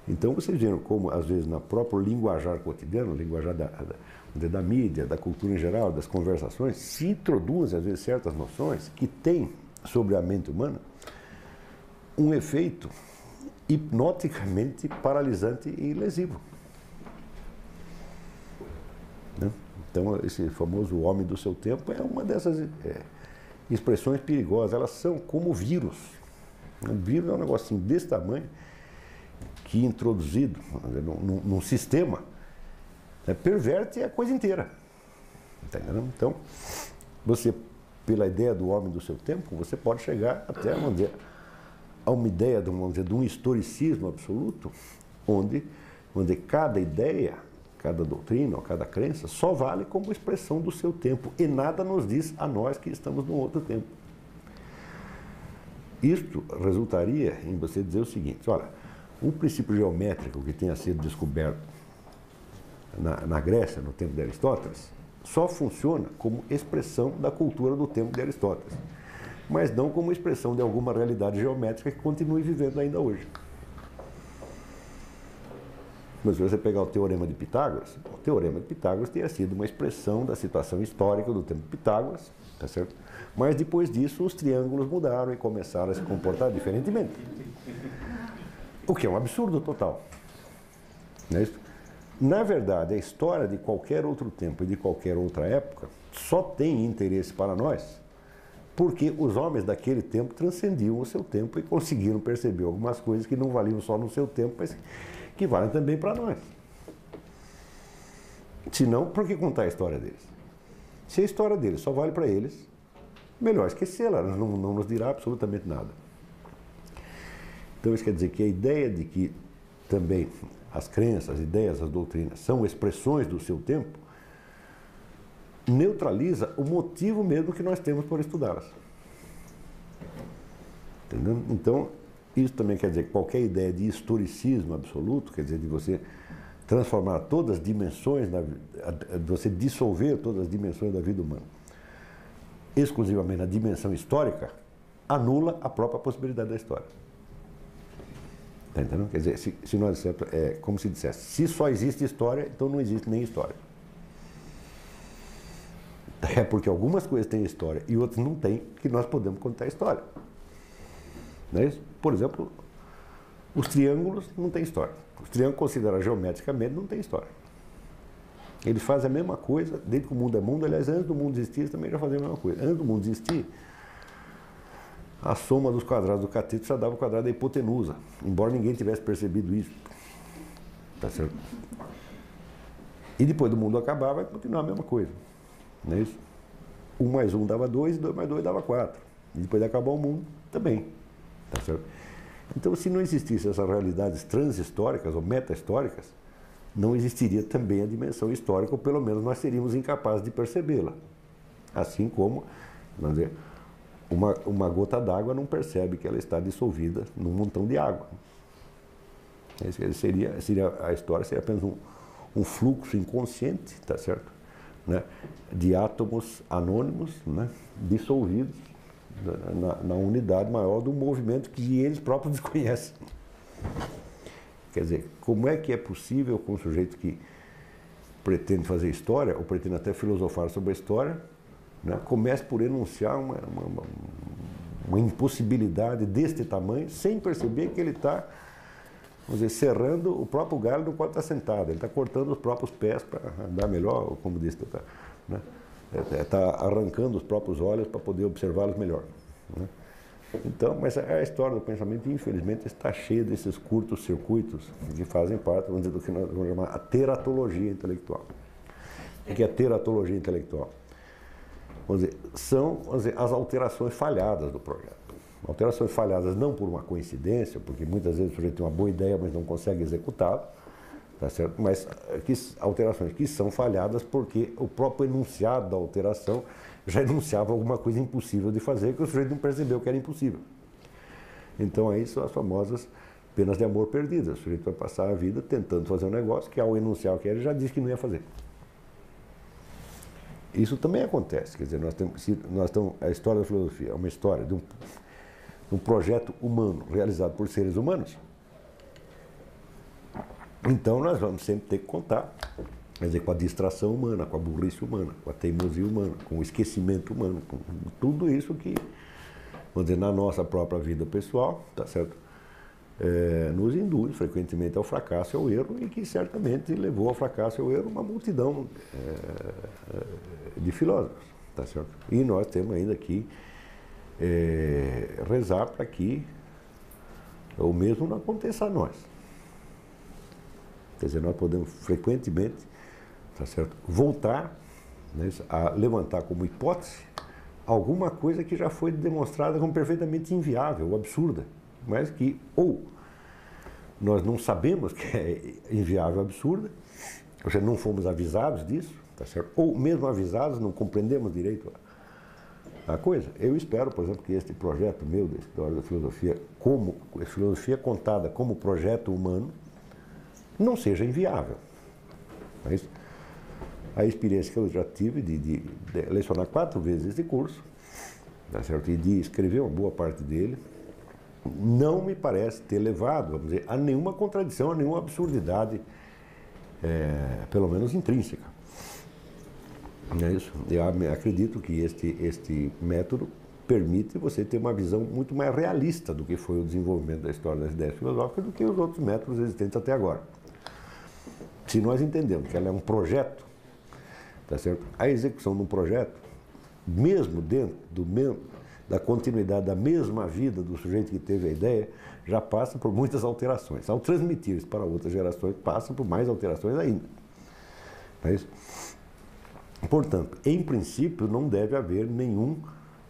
Speaker 1: Então vocês viram como, às vezes, no próprio linguajar cotidiano, linguajar da mídia, da cultura em geral, das conversações, se introduzem, às vezes, certas noções que têm sobre a mente humana um efeito hipnoticamente paralisante e lesivo. Né? Então, esse famoso homem do seu tempo é uma dessas expressões perigosas. Elas são como vírus. Um vírus é um negocinho desse tamanho que, introduzido num sistema, perverte a coisa inteira. Tá entendendo? Então, você, pela ideia do homem do seu tempo, você pode chegar até, vamos dizer, a uma ideia de um historicismo absoluto, onde cada ideia, cada doutrina ou cada crença só vale como expressão do seu tempo e nada nos diz a nós que estamos num outro tempo. Isto resultaria em você dizer o seguinte, olha, um princípio geométrico que tenha sido descoberto na Grécia, no tempo de Aristóteles, só funciona como expressão da cultura do tempo de Aristóteles, mas não como expressão de alguma realidade geométrica que continue vivendo ainda hoje. Mas se você pegar o Teorema de Pitágoras, o Teorema de Pitágoras teria sido uma expressão da situação histórica do tempo de Pitágoras, tá certo? Mas depois disso os triângulos mudaram e começaram a se comportar diferentemente. O que é um absurdo total. Não é isso? Na verdade, a história de qualquer outro tempo e de qualquer outra época só tem interesse para nós porque os homens daquele tempo transcendiam o seu tempo e conseguiram perceber algumas coisas que não valiam só no seu tempo, mas que valem também para nós. Se não, por que contar a história deles? Se a história deles só vale para eles, melhor esquecê-la, ela não nos dirá absolutamente nada. Então isso quer dizer que a ideia de que também as crenças, as ideias, as doutrinas são expressões do seu tempo, neutraliza o motivo mesmo que nós temos por estudá-las. Entendeu? Então, isso também quer dizer que qualquer ideia de historicismo absoluto, quer dizer, de você transformar todas as dimensões, de você dissolver todas as dimensões da vida humana, exclusivamente na dimensão histórica, anula a própria possibilidade da história. Está entendendo? Quer dizer, se nós dissemos, é como se dissesse, se só existe história, então não existe nem história. É porque algumas coisas têm história e outras não têm, que nós podemos contar a história. Não é isso? Por exemplo, os triângulos não têm história. Os triângulos considerados geometricamente não têm história. Eles fazem a mesma coisa desde que o mundo é mundo. Aliás, antes do mundo existir, eles também já faziam a mesma coisa. Antes do mundo existir, a soma dos quadrados do cateto já dava o quadrado da hipotenusa, embora ninguém tivesse percebido isso. Tá certo? E depois do mundo acabar, vai continuar a mesma coisa. Não é isso? 1 mais 1 dava 2 e 2 mais 2 dava 4. E depois de acabar o mundo, também. Tá certo? Então, se não existissem essas realidades transhistóricas ou meta-históricas, não existiria também a dimensão histórica, ou pelo menos nós seríamos incapazes de percebê-la. Assim como, vamos dizer, uma gota d'água não percebe que ela está dissolvida num montão de água. A história seria apenas um fluxo inconsciente, tá certo? Né? De átomos anônimos, né? Dissolvidos na unidade maior do movimento que eles próprios desconhecem. Quer dizer, como é que é possível com um sujeito que pretende fazer história, ou pretende até filosofar sobre a história, né, comece por enunciar uma impossibilidade deste tamanho, sem perceber que ele está, vamos dizer, serrando o próprio galho no qual está sentado. Ele está cortando os próprios pés para andar melhor, como disse, né? Está arrancando os próprios olhos para poder observá-los melhor. Né? Então, mas a história do pensamento, infelizmente, está cheia desses curtos circuitos que fazem parte, vamos dizer, do que nós vamos chamar a teratologia intelectual. O que é a teratologia intelectual? Vamos dizer, são as alterações falhadas do projeto. Alterações falhadas não por uma coincidência, porque muitas vezes o sujeito tem uma boa ideia, mas não consegue executá-la, tá certo? Mas alterações que são falhadas porque o próprio enunciado da alteração já enunciava alguma coisa impossível de fazer que o sujeito não percebeu que era impossível. Então aí são as famosas penas de amor perdidas. O sujeito vai passar a vida tentando fazer um negócio que ao enunciar o que era, ele já disse que não ia fazer. Isso também acontece, quer dizer, a história da filosofia é uma história de um projeto humano realizado por seres humanos. Então nós vamos sempre ter que contar, quer dizer, com a distração humana, com a burrice humana, com a teimosia humana, com o esquecimento humano, com tudo isso que, vamos dizer, na nossa própria vida pessoal, tá certo? Nos induz frequentemente ao fracasso e ao erro, e que certamente levou ao fracasso e ao erro uma multidão de filósofos, tá certo? E nós temos ainda que rezar para que o mesmo não aconteça a nós. Quer dizer, nós podemos frequentemente, tá certo, voltar, né, a levantar como hipótese alguma coisa que já foi demonstrada como perfeitamente inviável ou absurda, mas que ou nós não sabemos que é inviável ou absurda, ou seja, não fomos avisados disso, tá certo? Ou mesmo avisados não compreendemos direito a coisa. Eu espero, por exemplo, que este projeto meu da história da filosofia, como filosofia contada como projeto humano, não seja inviável. Mas a experiência que eu já tive de lecionar 4 vezes esse curso, tá certo? E de escrever uma boa parte dele, não me parece ter levado, vamos dizer, a nenhuma contradição, a nenhuma absurdidade, pelo menos intrínseca. Não é isso? Eu acredito que este método permite você ter uma visão muito mais realista do que foi o desenvolvimento da história das ideias filosóficas do que os outros métodos existentes até agora. Se nós entendemos que ela é um projeto, tá certo? A execução de um projeto, mesmo dentro da continuidade da mesma vida do sujeito que teve a ideia, já passa por muitas alterações. Ao transmitir isso para outras gerações, passa por mais alterações ainda. Não é isso? Portanto, em princípio, não deve haver nenhum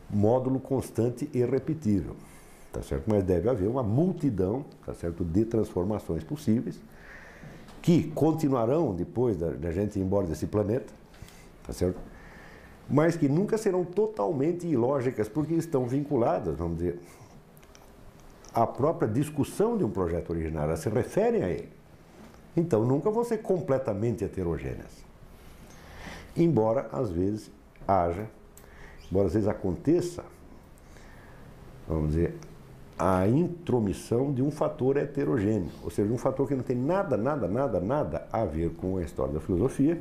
Speaker 1: módulo constante e repetível, tá certo? Mas deve haver uma multidão, tá certo, de transformações possíveis que continuarão depois da gente ir embora desse planeta, tá certo? Mas que nunca serão totalmente ilógicas, porque estão vinculadas, vamos dizer, à própria discussão de um projeto originário, elas se referem a ele. Então, nunca vão ser completamente heterogêneas. Embora, às vezes, aconteça, vamos dizer, a intromissão de um fator heterogêneo, ou seja, um fator que não tem nada a ver com a história da filosofia,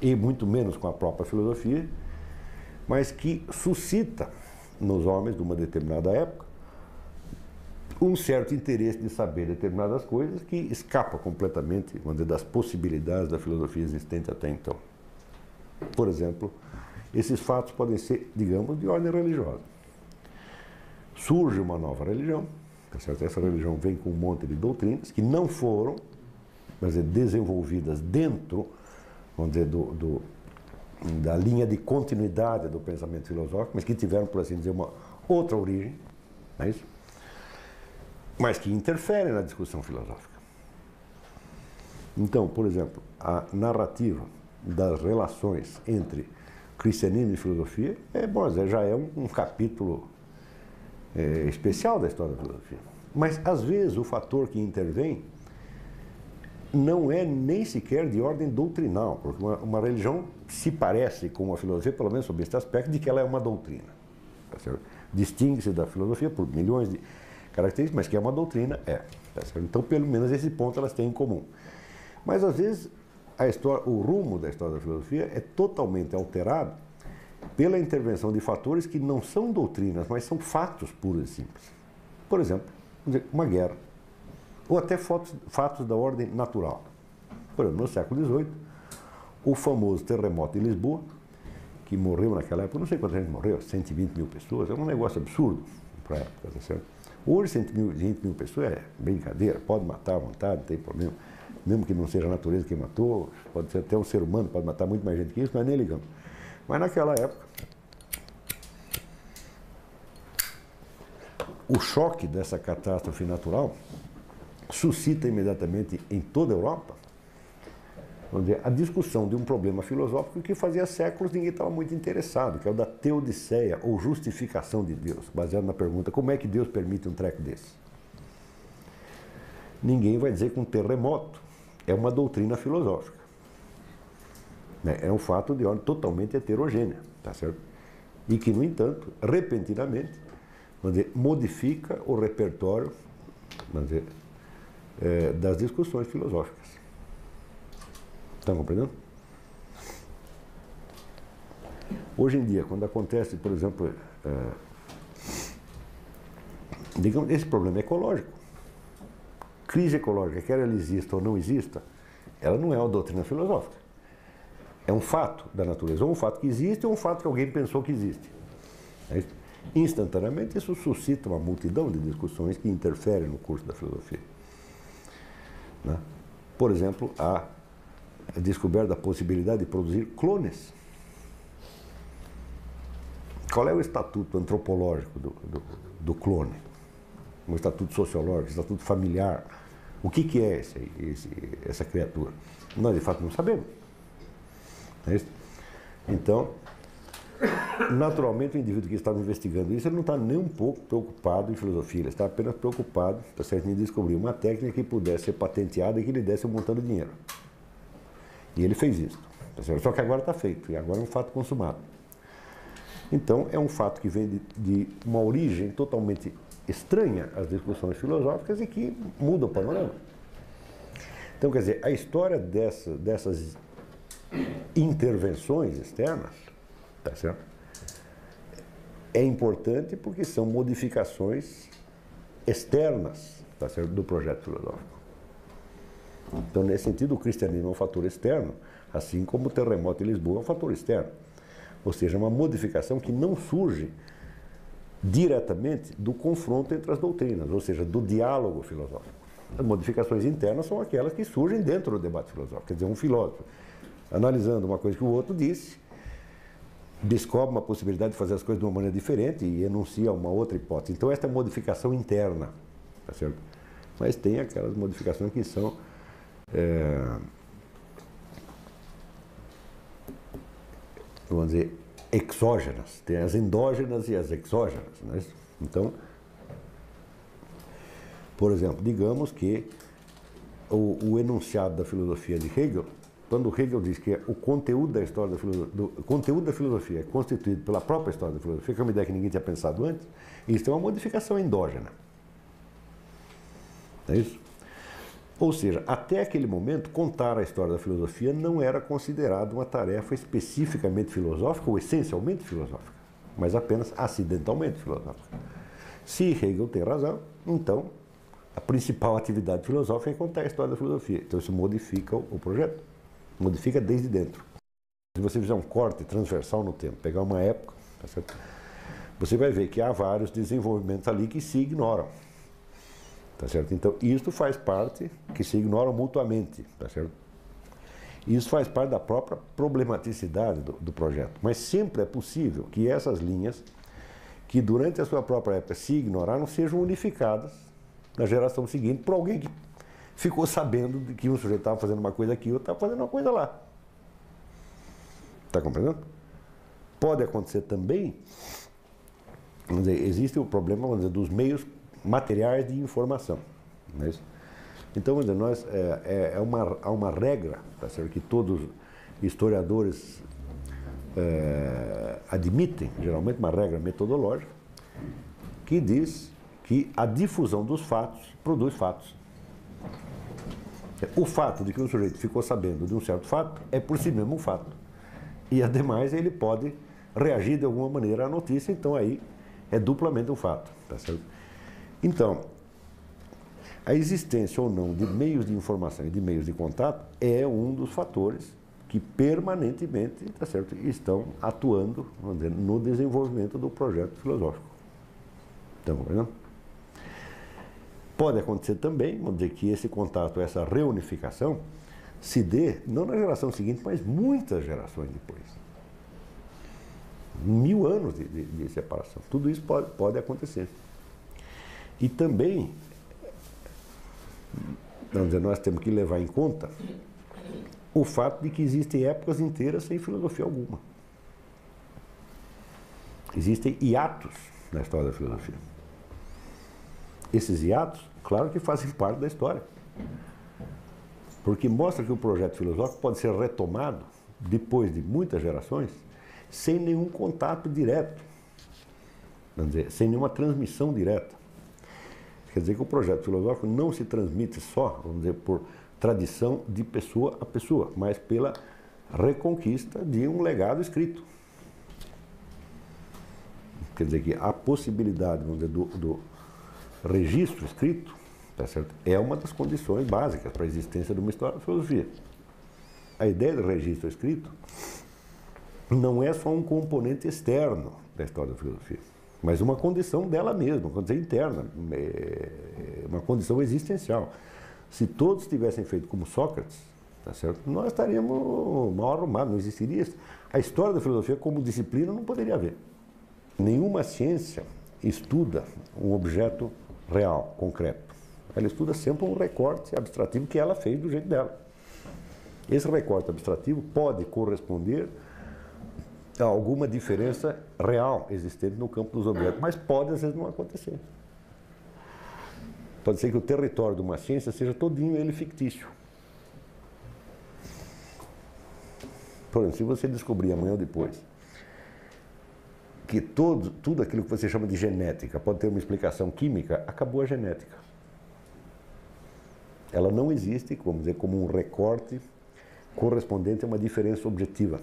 Speaker 1: e muito menos com a própria filosofia, mas que suscita nos homens de uma determinada época um certo interesse de saber determinadas coisas que escapa completamente, vamos dizer, das possibilidades da filosofia existente até então. Por exemplo, esses fatos podem ser, digamos, de ordem religiosa. Surge uma nova religião, tá certo? Essa religião vem com um monte de doutrinas que não foram, vamos dizer, desenvolvidas dentro, vamos dizer, da linha de continuidade do pensamento filosófico, mas que tiveram, por assim dizer, uma outra origem, não é isso? Mas que interferem na discussão filosófica. Então, por exemplo, a narrativa das relações entre cristianismo e filosofia, bom, já é um capítulo especial da história da filosofia. Mas, às vezes, o fator que intervém não é nem sequer de ordem doutrinal, porque uma religião se parece com uma filosofia, pelo menos sob esse aspecto, de que ela é uma doutrina. Tá certo? Distingue-se da filosofia por milhões de características, mas que é uma doutrina, tá certo? Então, pelo menos esse ponto elas têm em comum. Mas, às vezes, o rumo da história da filosofia é totalmente alterado pela intervenção de fatores que não são doutrinas, mas são fatos puros e simples. Por exemplo, uma guerra, ou até fatos da ordem natural. Por exemplo, no século XVIII, o famoso terremoto em Lisboa, que morreu naquela época, não sei quanta gente morreu, 120 mil pessoas, era um negócio absurdo para a época, tá certo? Hoje, 120 mil pessoas é brincadeira, pode matar à vontade, não tem problema. Mesmo que não seja a natureza que matou, pode ser até um ser humano, pode matar muito mais gente que isso, nós nem ligamos. Mas naquela época, o choque dessa catástrofe natural suscita imediatamente em toda a Europa, onde a discussão de um problema filosófico que fazia séculos ninguém estava muito interessado, que é o da teodiceia, ou justificação de Deus, baseado na pergunta, como é que Deus permite um treco desse? Ninguém vai dizer que um terremoto é uma doutrina filosófica. É um fato de ordem totalmente heterogênea, tá certo? E que, no entanto, repentinamente, modifica o repertório, das discussões filosóficas. Estão compreendendo? Hoje em dia, quando acontece, por exemplo, digamos, esse problema ecológico, crise ecológica, quer ela exista ou não exista, ela não é uma doutrina filosófica. É um fato da natureza, ou um fato que existe, ou um fato que alguém pensou que existe. Instantaneamente, isso suscita uma multidão de discussões que interferem no curso da filosofia. Por exemplo, a descoberta da possibilidade de produzir clones. Qual é o estatuto antropológico do clone? Um estatuto sociológico, um estatuto familiar. O que é essa criatura? Nós, de fato, não sabemos. Então, naturalmente, o indivíduo que estava investigando isso, ele não está nem um pouco preocupado em filosofia, ele está apenas preocupado, tá certo, em descobrir uma técnica que pudesse ser patenteada e que lhe desse um montão de dinheiro. E ele fez isso, tá certo? Só que agora está feito, e agora é um fato consumado. Então, é um fato que vem de uma origem totalmente estranha às discussões filosóficas e que muda o panorama. Então, quer dizer, a história dessas intervenções externas, tá certo? É importante porque são modificações externas, tá certo, do projeto filosófico. Então, nesse sentido, o cristianismo é um fator externo, assim como o terremoto em Lisboa é um fator externo. Ou seja, uma modificação que não surge diretamente do confronto entre as doutrinas, ou seja, do diálogo filosófico. As modificações internas são aquelas que surgem dentro do debate filosófico. Quer dizer, um filósofo, analisando uma coisa que o outro disse, descobre uma possibilidade de fazer as coisas de uma maneira diferente e enuncia uma outra hipótese. Então, esta é a modificação interna, tá certo? Mas tem aquelas modificações que são vamos dizer, exógenas. Tem as endógenas e as exógenas, né? Então, por exemplo, digamos que o enunciado da filosofia de Hegel, quando Hegel diz que o conteúdo da história o conteúdo da filosofia é constituído pela própria história da filosofia, que é uma ideia que ninguém tinha pensado antes, isso é uma modificação endógena. É isso? Ou seja, até aquele momento, contar a história da filosofia não era considerado uma tarefa especificamente filosófica ou essencialmente filosófica, mas apenas acidentalmente filosófica. Se Hegel tem razão, então a principal atividade filosófica é contar a história da filosofia. Então isso modifica o projeto, modifica desde dentro. Se você fizer um corte transversal no tempo, pegar uma época, tá certo? Você vai ver que há vários desenvolvimentos ali que se ignoram. Tá certo? Então, isso faz parte, que se ignoram mutuamente, tá certo? Isso faz parte da própria problematicidade do projeto. Mas sempre é possível que essas linhas, que durante a sua própria época se ignoraram, sejam unificadas na geração seguinte por alguém que ficou sabendo de que um sujeito estava fazendo uma coisa aqui e outro estava fazendo uma coisa lá. Está compreendendo? Pode acontecer também, vamos dizer, existe o problema, vamos dizer, dos meios materiais de informação. Não é isso? Então, vamos dizer, há uma regra, tá certo, que todos os historiadores admitem, geralmente uma regra metodológica, que diz que a difusão dos fatos produz fatos. O fato de que um sujeito ficou sabendo de um certo fato é por si mesmo um fato. E, ademais, ele pode reagir de alguma maneira à notícia, então aí é duplamente um fato. Tá certo? Então, a existência ou não de meios de informação e de meios de contato é um dos fatores que permanentemente, tá certo, estão atuando, vamos dizer, no desenvolvimento do projeto filosófico. Então, não? Pode acontecer também, vamos dizer, que esse contato, essa reunificação, se dê, não na geração seguinte, mas muitas gerações depois. 1000 anos de separação. Tudo isso pode acontecer. E também, vamos dizer, nós temos que levar em conta o fato de que existem épocas inteiras sem filosofia alguma. Existem hiatos na história da filosofia. Esses hiatos, claro que fazem parte da história. Porque mostra que o projeto filosófico pode ser retomado depois de muitas gerações sem nenhum contato direto, vamos dizer, sem nenhuma transmissão direta. Quer dizer que o projeto filosófico não se transmite só, vamos dizer, por tradição de pessoa a pessoa, mas pela reconquista de um legado escrito. Quer dizer que a possibilidade, vamos dizer, do registro escrito, tá certo? É uma das condições básicas para a existência de uma história da filosofia. A ideia do registro escrito não é só um componente externo da história da filosofia, mas uma condição dela mesma, uma condição interna, uma condição existencial. Se todos tivessem feito como Sócrates, tá certo? Nós estaríamos mal arrumados, não existiria isso. A história da filosofia como disciplina não poderia haver. Nenhuma ciência estuda um objeto real, concreto. Ela estuda sempre um recorte abstrativo que ela fez do jeito dela. Esse recorte abstrativo pode corresponder a alguma diferença real existente no campo dos objetos, mas pode às vezes não acontecer. Pode ser que o território de uma ciência seja todinho ele fictício. Por exemplo, se você descobrir amanhã ou depois que tudo aquilo que você chama de genética pode ter uma explicação química, acabou a genética. Ela não existe, vamos dizer, como um recorte correspondente a uma diferença objetiva.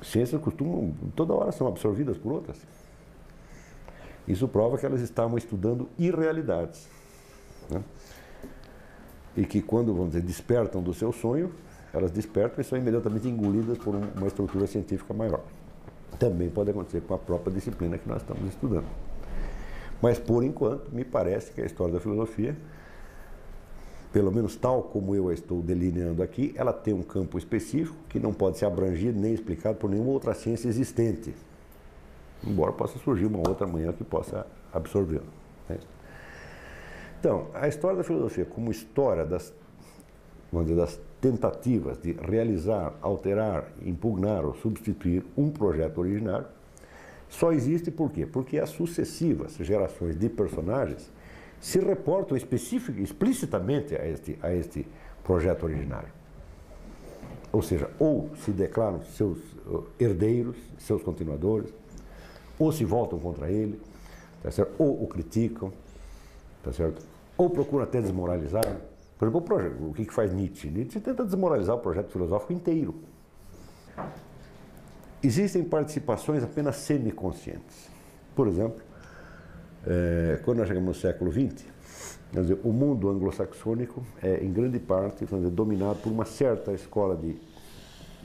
Speaker 1: Ciências costumam, toda hora são absorvidas por outras. Isso prova que elas estavam estudando irrealidades, né? E que quando, vamos dizer, despertam do seu sonho, elas despertam e são imediatamente engolidas por uma estrutura científica maior. Também pode acontecer com a própria disciplina que nós estamos estudando. Mas, por enquanto, me parece que a história da filosofia, pelo menos tal como eu a estou delineando aqui, ela tem um campo específico que não pode ser abrangido nem explicado por nenhuma outra ciência existente, embora possa surgir uma outra amanhã que possa absorvê-la, né? Então, a história da filosofia como história vamos dizer, das tentativas de realizar, alterar, impugnar ou substituir um projeto originário, só existe por quê? Porque as sucessivas gerações de personagens se reportam explicitamente a este projeto originário. Ou seja, ou se declaram seus herdeiros, seus continuadores, ou se voltam contra ele, tá certo? Ou o criticam, tá certo? Ou procuram até desmoralizar. Por exemplo, o que faz Nietzsche? Nietzsche tenta desmoralizar o projeto filosófico inteiro. Existem participações apenas semiconscientes. Por exemplo, quando nós chegamos no século XX, quer dizer, o mundo anglo-saxônico é, em grande parte, quer dizer, dominado por uma certa escola de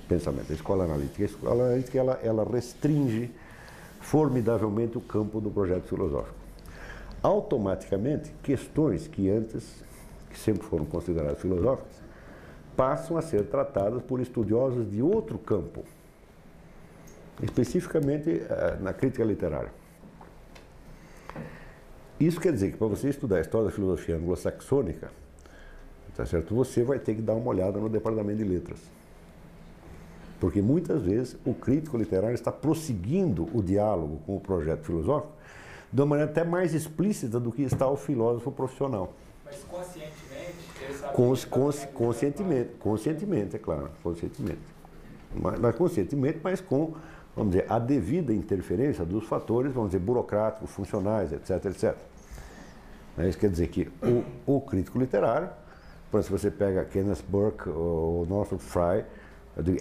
Speaker 1: pensamento, a escola analítica. A escola analítica ela restringe formidavelmente o campo do projeto filosófico. Automaticamente, questões que sempre foram consideradas filosóficas, passam a ser tratadas por estudiosos de outro campo, especificamente na crítica literária. Isso quer dizer que para você estudar a história da filosofia anglo-saxônica, tá certo? Você vai ter que dar uma olhada no departamento de letras. Porque muitas vezes o crítico literário está prosseguindo o diálogo com o projeto filosófico de uma maneira até mais explícita do que está o filósofo profissional.
Speaker 2: Mas conscientemente? Ele sabe
Speaker 1: Conscientemente, é claro, conscientemente. Mas conscientemente, mas com, vamos dizer, a devida interferência dos fatores, vamos dizer, burocráticos, funcionais, etc, etc. Isso quer dizer que o crítico literário, por exemplo, se você pega Kenneth Burke ou Northrop Frye,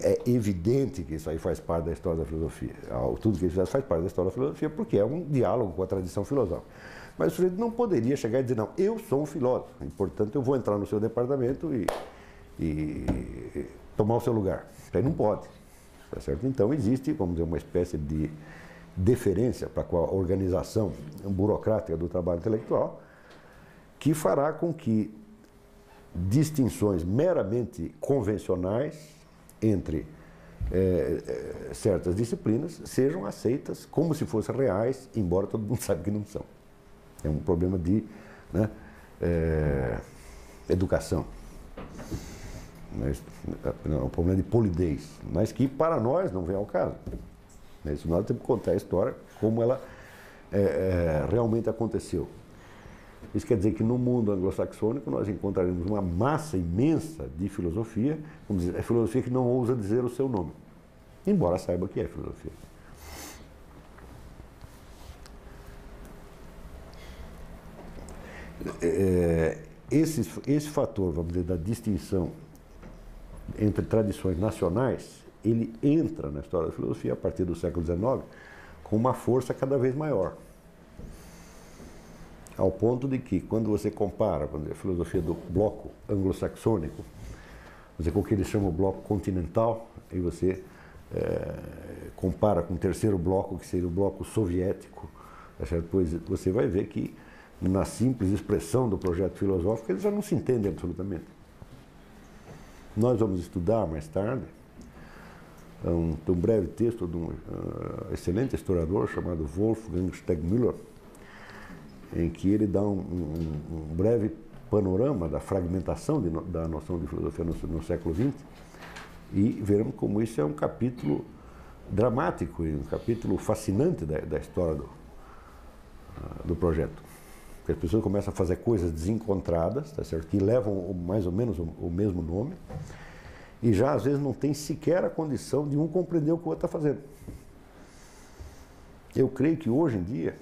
Speaker 1: é evidente que isso aí faz parte da história da filosofia. Tudo que eles fazem faz parte da história da filosofia porque é um diálogo com a tradição filosófica. Mas o sujeito não poderia chegar e dizer, não, eu sou um filósofo, e, portanto eu vou entrar no seu departamento e tomar o seu lugar. Isso aí não pode. Tá certo? Então existe, vamos dizer, uma espécie de deferência para com a organização burocrática do trabalho intelectual que fará com que distinções meramente convencionais entre certas disciplinas sejam aceitas como se fossem reais, embora todo mundo saiba que não são. É um problema de educação. É um problema de polidez, mas que para nós não vem ao caso. Isso nós temos que contar a história como ela realmente aconteceu. Isso quer dizer que no mundo anglo-saxônico nós encontraremos uma massa imensa de filosofia, vamos dizer, é filosofia que não ousa dizer o seu nome, embora saiba que é filosofia. Esse fator, vamos dizer, da distinção entre tradições nacionais, ele entra na história da filosofia a partir do século XIX com uma força cada vez maior. Ao ponto de que, quando você compara a filosofia do bloco anglo-saxônico, com o que eles chamam de bloco continental, e você compara com o terceiro bloco, que seria o bloco soviético, pois você vai ver que, na simples expressão do projeto filosófico, eles já não se entendem absolutamente. Nós vamos estudar mais tarde um breve texto de um excelente historiador chamado Wolfgang Stegmüller, em que ele dá um breve panorama da fragmentação da noção de filosofia no século XX, e veremos como isso é um capítulo dramático e um capítulo fascinante da história do projeto. Porque as pessoas começam a fazer coisas desencontradas, tá certo? Que levam mais ou menos o mesmo nome, e já às vezes não tem sequer a condição de um compreender o que o outro está fazendo. Eu creio que hoje em dia,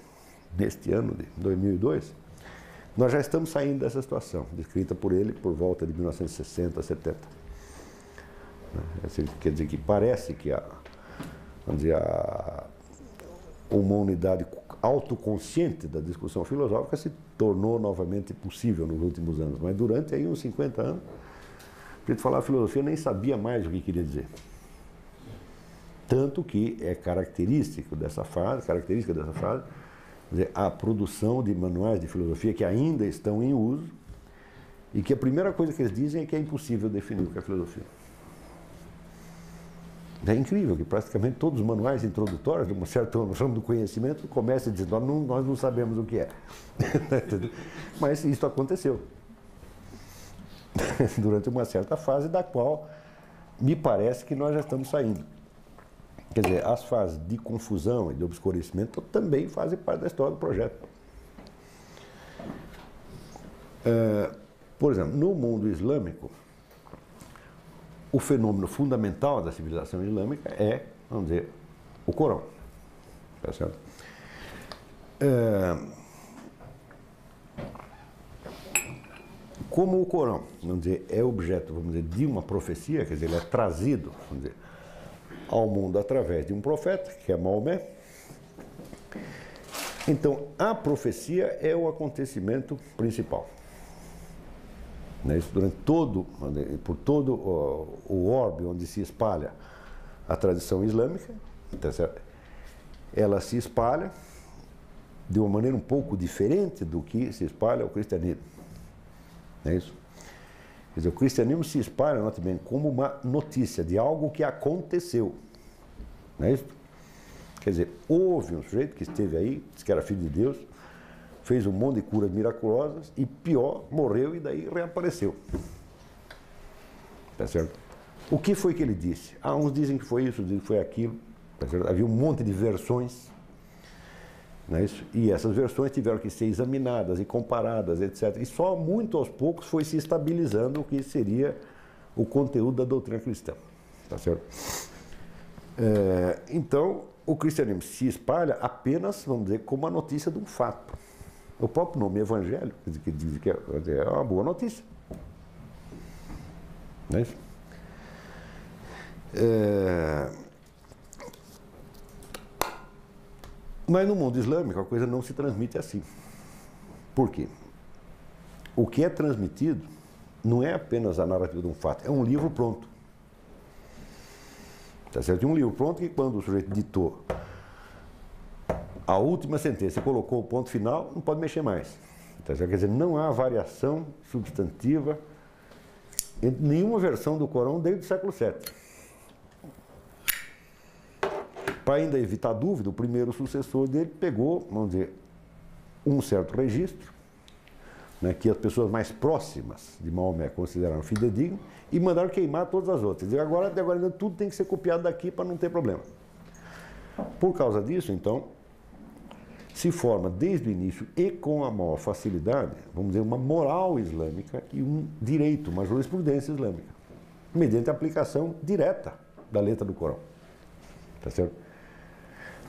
Speaker 1: neste ano de 2002, nós já estamos saindo dessa situação, descrita por ele por volta de 1960, 70. Quer dizer que parece que uma unidade autoconsciente da discussão filosófica se tornou novamente possível nos últimos anos, mas durante aí uns 50 anos, para falar a filosofia, eu nem sabia mais o que queria dizer. Tanto que é característica dessa fase, a produção de manuais de filosofia que ainda estão em uso e que a primeira coisa que eles dizem é que é impossível definir o que é filosofia. É incrível que praticamente todos os manuais introdutórios de uma certa noção do conhecimento começam dizendo nós não sabemos o que é. Mas isso aconteceu durante uma certa fase da qual me parece que nós já estamos saindo. Quer dizer, as fases de confusão e de obscurecimento também fazem parte da história do projeto. Por exemplo, no mundo islâmico, o fenômeno fundamental da civilização islâmica é, vamos dizer, o Corão. Tá certo? Como o Corão, vamos dizer, é objeto, vamos dizer, de uma profecia, quer dizer, ele é trazido, vamos dizer, ao mundo através de um profeta, que é Maomé. Então, a profecia é o acontecimento principal. Isso durante por todo o orbe onde se espalha a tradição islâmica, ela se espalha de uma maneira um pouco diferente do que se espalha o cristianismo. Não é isso? Quer dizer, o cristianismo se espalha, note bem, como uma notícia de algo que aconteceu. Não é isso? Quer dizer, houve um sujeito que esteve aí, disse que era filho de Deus, fez um monte de curas miraculosas e, pior, morreu e daí reapareceu. Tá certo? O que foi que ele disse? Uns dizem que foi isso, dizem que foi aquilo. Havia um monte de versões, não é isso? E essas versões tiveram que ser examinadas e comparadas, etc. E só muito aos poucos foi se estabilizando o que seria o conteúdo da doutrina cristã. Tá certo? Então, o cristianismo se espalha apenas, vamos dizer, como a notícia de um fato. O próprio nome evangelho, que diz que é uma boa notícia. Não é isso? Mas no mundo islâmico a coisa não se transmite assim. Por quê? O que é transmitido não é apenas a narrativa de um fato, é um livro pronto. Tá certo? Um livro pronto que quando o sujeito ditou a última sentença e colocou o ponto final, não pode mexer mais. Tá certo? Quer dizer, não há variação substantiva em nenhuma versão do Corão desde o século VII. Para ainda evitar dúvida, o primeiro sucessor dele pegou, vamos dizer, um certo registro, né, que as pessoas mais próximas de Maomé consideraram fidedigno, e mandaram queimar todas as outras. E agora tudo tem que ser copiado daqui para não ter problema. Por causa disso, então, se forma desde o início e com a maior facilidade, vamos dizer, uma moral islâmica e um direito, uma jurisprudência islâmica, mediante a aplicação direta da letra do Corão. Tá certo?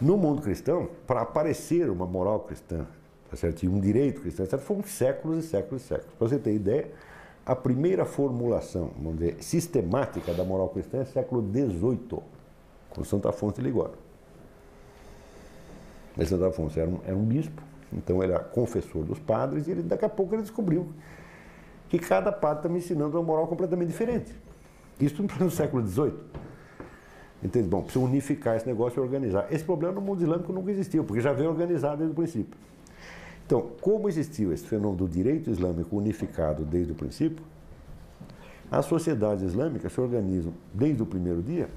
Speaker 1: No mundo cristão, para aparecer uma moral cristã, tá certo? E um direito cristão, etc., foram séculos e séculos e séculos. Para você ter ideia, a primeira formulação, vamos dizer, sistemática da moral cristã é século XVIII, com Santo Afonso de Ligório. Mas Santo Afonso era um bispo, então ele era confessor dos padres, e daqui a pouco ele descobriu que cada padre está me ensinando uma moral completamente diferente. Isso no século XVIII. Entende? Bom, precisa unificar esse negócio e organizar. Esse problema no mundo islâmico nunca existiu, porque já veio organizado desde o princípio. Então, como existiu esse fenômeno do direito islâmico unificado desde o princípio, as sociedades islâmicas se organizam desde o primeiro dia,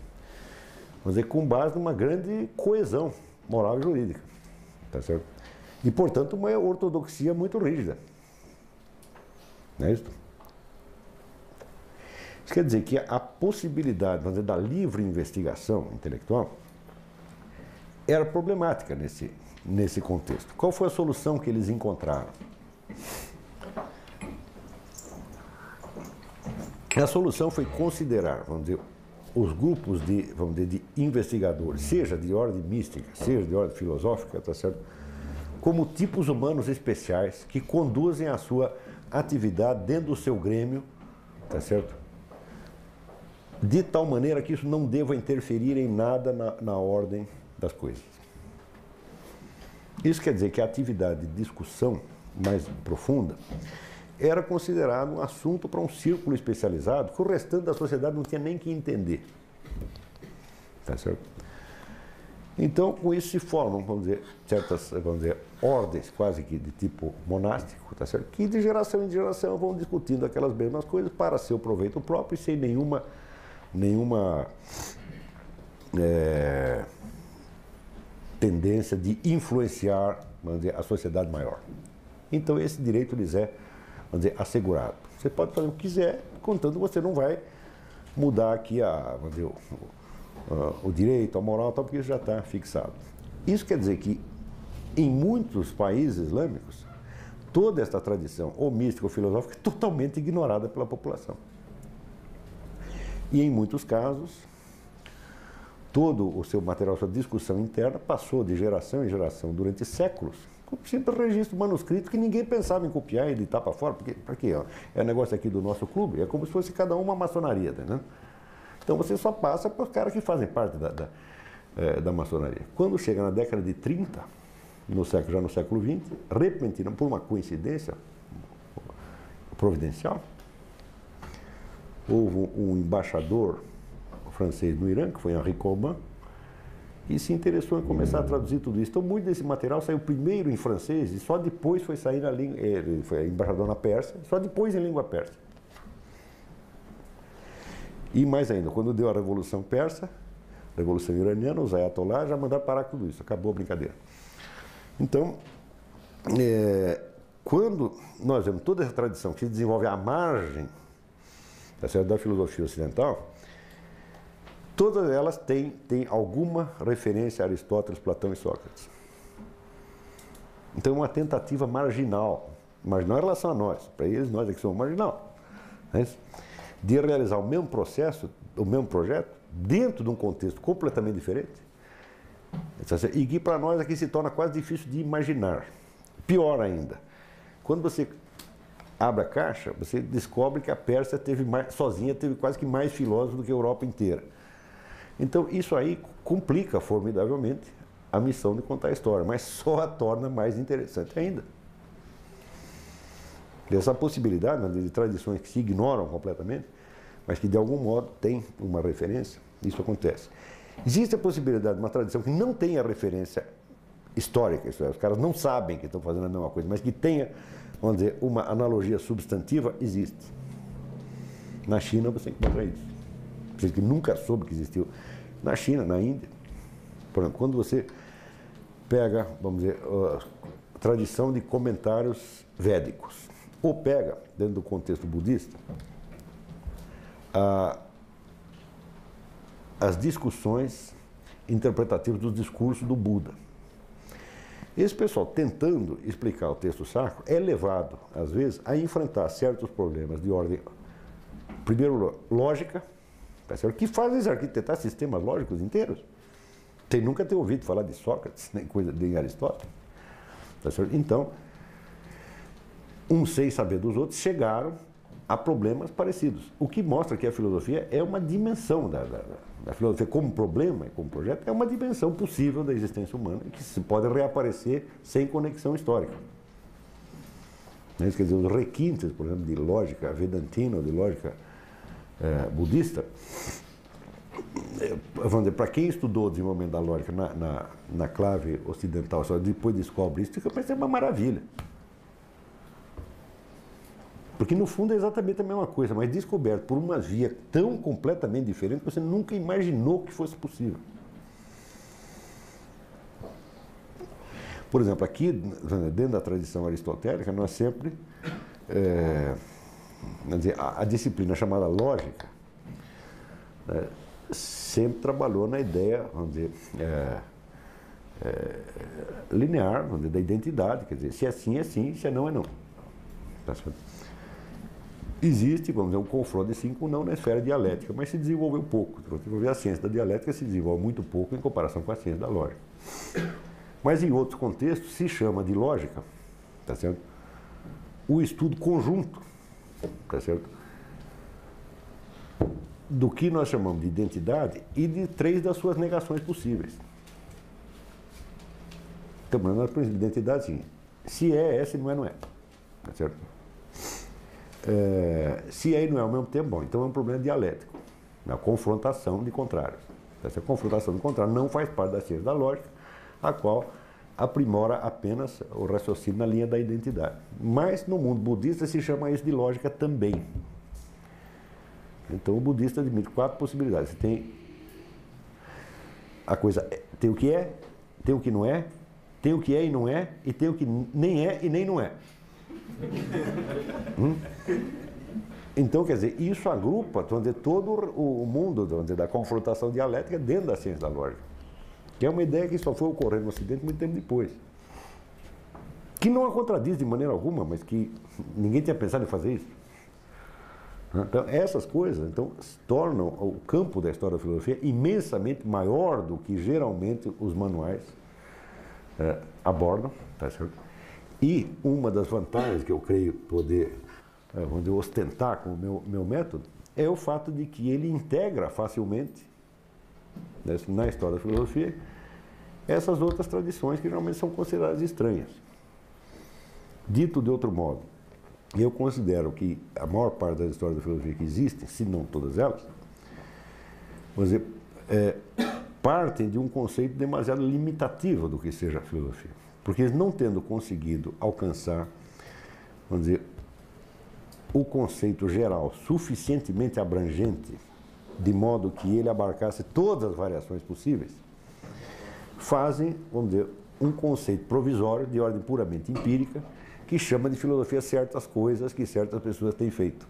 Speaker 1: vamos dizer, com base numa grande coesão moral e jurídica. Tá certo? E, portanto, uma ortodoxia muito rígida. Não é isso? Isso quer dizer que a possibilidade, vamos dizer, da livre investigação intelectual era problemática nesse contexto. Qual foi a solução que eles encontraram? A solução foi considerar, vamos dizer, os grupos de investigadores, seja de ordem mística, seja de ordem filosófica, tá certo? Como tipos humanos especiais que conduzem a sua atividade dentro do seu grêmio, tá certo? De tal maneira que isso não deva interferir em nada na ordem das coisas. Isso quer dizer que a atividade de discussão mais profunda era considerado um assunto para um círculo especializado que o restante da sociedade não tinha nem que entender. Tá certo? Então, com isso se formam, vamos dizer, certas, vamos dizer, ordens quase que de tipo monástico, tá certo? Que de geração em geração vão discutindo aquelas mesmas coisas para seu proveito próprio e sem nenhuma tendência de influenciar, vamos dizer, a sociedade maior. Então esse direito lhes é, vamos dizer, assegurado. Você pode fazer o que quiser, contanto que você não vai mudar aqui vamos dizer, o direito, a moral, tal, porque isso já está fixado. Isso quer dizer que em muitos países islâmicos, toda esta tradição, ou mística ou filosófica, é totalmente ignorada pela população. E em muitos casos, todo o seu material, sua discussão interna, passou de geração em geração durante séculos, com simples registro manuscrito que ninguém pensava em copiar e editar para fora, porque é um negócio aqui do nosso clube, é como se fosse cada uma maçonaria, né? Então você só passa para os caras que fazem parte da maçonaria. Quando chega na década de 30, já no século XX, repentinamente, por uma coincidência providencial, houve um embaixador francês no Irã, que foi Henri Corbin, e se interessou em começar a traduzir tudo isso. Então, muito desse material saiu primeiro em francês e só depois foi sair na língua. Ele foi embaixador na Pérsia, só depois em língua persa. E mais ainda, quando deu a Revolução Persa, a Revolução Iraniana, os ayatollahs já mandaram parar tudo isso, acabou a brincadeira. Então, quando nós vemos toda essa tradição que se desenvolve à margem da filosofia ocidental, Todas elas têm alguma referência a Aristóteles, Platão e Sócrates. Então é uma tentativa marginal em relação a nós, para eles nós é que somos marginal, né? De realizar o mesmo processo, o mesmo projeto, dentro de um contexto completamente diferente, e que para nós aqui se torna quase difícil de imaginar. Pior ainda, quando você abre a caixa, você descobre que a Pérsia sozinha teve quase que mais filósofos do que a Europa inteira. Então isso aí complica formidavelmente a missão de contar a história, mas só a torna mais interessante ainda. Essa possibilidade, né, de tradições que se ignoram completamente, mas que de algum modo tem uma referência, isso acontece. Existe a possibilidade de uma tradição que não tenha referência histórica, isso é, os caras não sabem que estão fazendo a mesma coisa, mas que tenha, vamos dizer, uma analogia substantiva, existe. Na China você encontra isso. Você que nunca soube que existiu. Na China, na Índia, por exemplo, quando você pega, vamos dizer, a tradição de comentários védicos, ou pega, dentro do contexto budista, as discussões interpretativas dos discursos do Buda. Esse pessoal, tentando explicar o texto sacro, é levado, às vezes, a enfrentar certos problemas de ordem, primeiro, lógica, que fazem arquitetar sistemas lógicos inteiros, sem nunca ter ouvido falar de Sócrates, nem coisa de Aristóteles. Então, uns sem saber dos outros, chegaram a problemas parecidos. O que mostra que a filosofia é uma dimensão da filosofia como problema e como projeto, é uma dimensão possível da existência humana que se pode reaparecer sem conexão histórica. Quer dizer, os requintes, por exemplo, de lógica vedantina ou de lógica budista, vamos dizer, para quem estudou o desenvolvimento da lógica na clave ocidental, só depois descobre isso, fica parecendo uma maravilha. Porque no fundo é exatamente a mesma coisa, mas descoberto por uma via tão completamente diferente que você nunca imaginou que fosse possível. Por exemplo, aqui, dentro da tradição aristotélica, nós sempre, a disciplina chamada lógica, sempre trabalhou na ideia, vamos dizer, linear, vamos dizer, da identidade, quer dizer, se é sim, é sim, se é não, é não. Tá certo? Existe, vamos dizer, um confronto de sim com não na esfera dialética, mas se desenvolveu pouco. Se você for ver, a ciência da dialética se desenvolve muito pouco em comparação com a ciência da lógica. Mas em outros contextos se chama de lógica, tá certo? O estudo conjunto, tá certo? Do que nós chamamos de identidade e de 3 das suas negações possíveis. Então, nós temos identidade assim, se é, se não é, não é. Tá certo? Se é e não é ao mesmo tempo, bom, então é um problema dialético, a confrontação de contrários. Essa confrontação de contrários não faz parte da ciência da lógica, a qual aprimora apenas o raciocínio na linha da identidade. Mas no mundo budista se chama isso de lógica também. Então o budista admite 4 possibilidades. Você tem a coisa, tem o que é, tem o que não é, tem o que é e não é, e tem o que nem é e nem não é. Então, quer dizer, isso agrupa, vamos dizer, todo o mundo, vamos dizer, da confrontação dialética dentro da ciência da lógica, que é uma ideia que só foi ocorrer no Ocidente muito tempo depois, que não a contradiz de maneira alguma, mas que ninguém tinha pensado em fazer isso. Então, essas coisas então, tornam o campo da história da filosofia imensamente maior do que geralmente os manuais abordam, tá certo? E uma das vantagens que eu creio poder ostentar com o meu método é o fato de que ele integra facilmente, né, na história da filosofia, essas outras tradições que geralmente são consideradas estranhas. Dito de outro modo, eu considero que a maior parte das histórias da filosofia que existem, se não todas elas, vamos dizer, partem de um conceito demasiado limitativo do que seja a filosofia. Porque eles não tendo conseguido alcançar, vamos dizer, o conceito geral suficientemente abrangente, de modo que ele abarcasse todas as variações possíveis, fazem, vamos dizer, um conceito provisório de ordem puramente empírica, que chama de filosofia certas coisas que certas pessoas têm feito.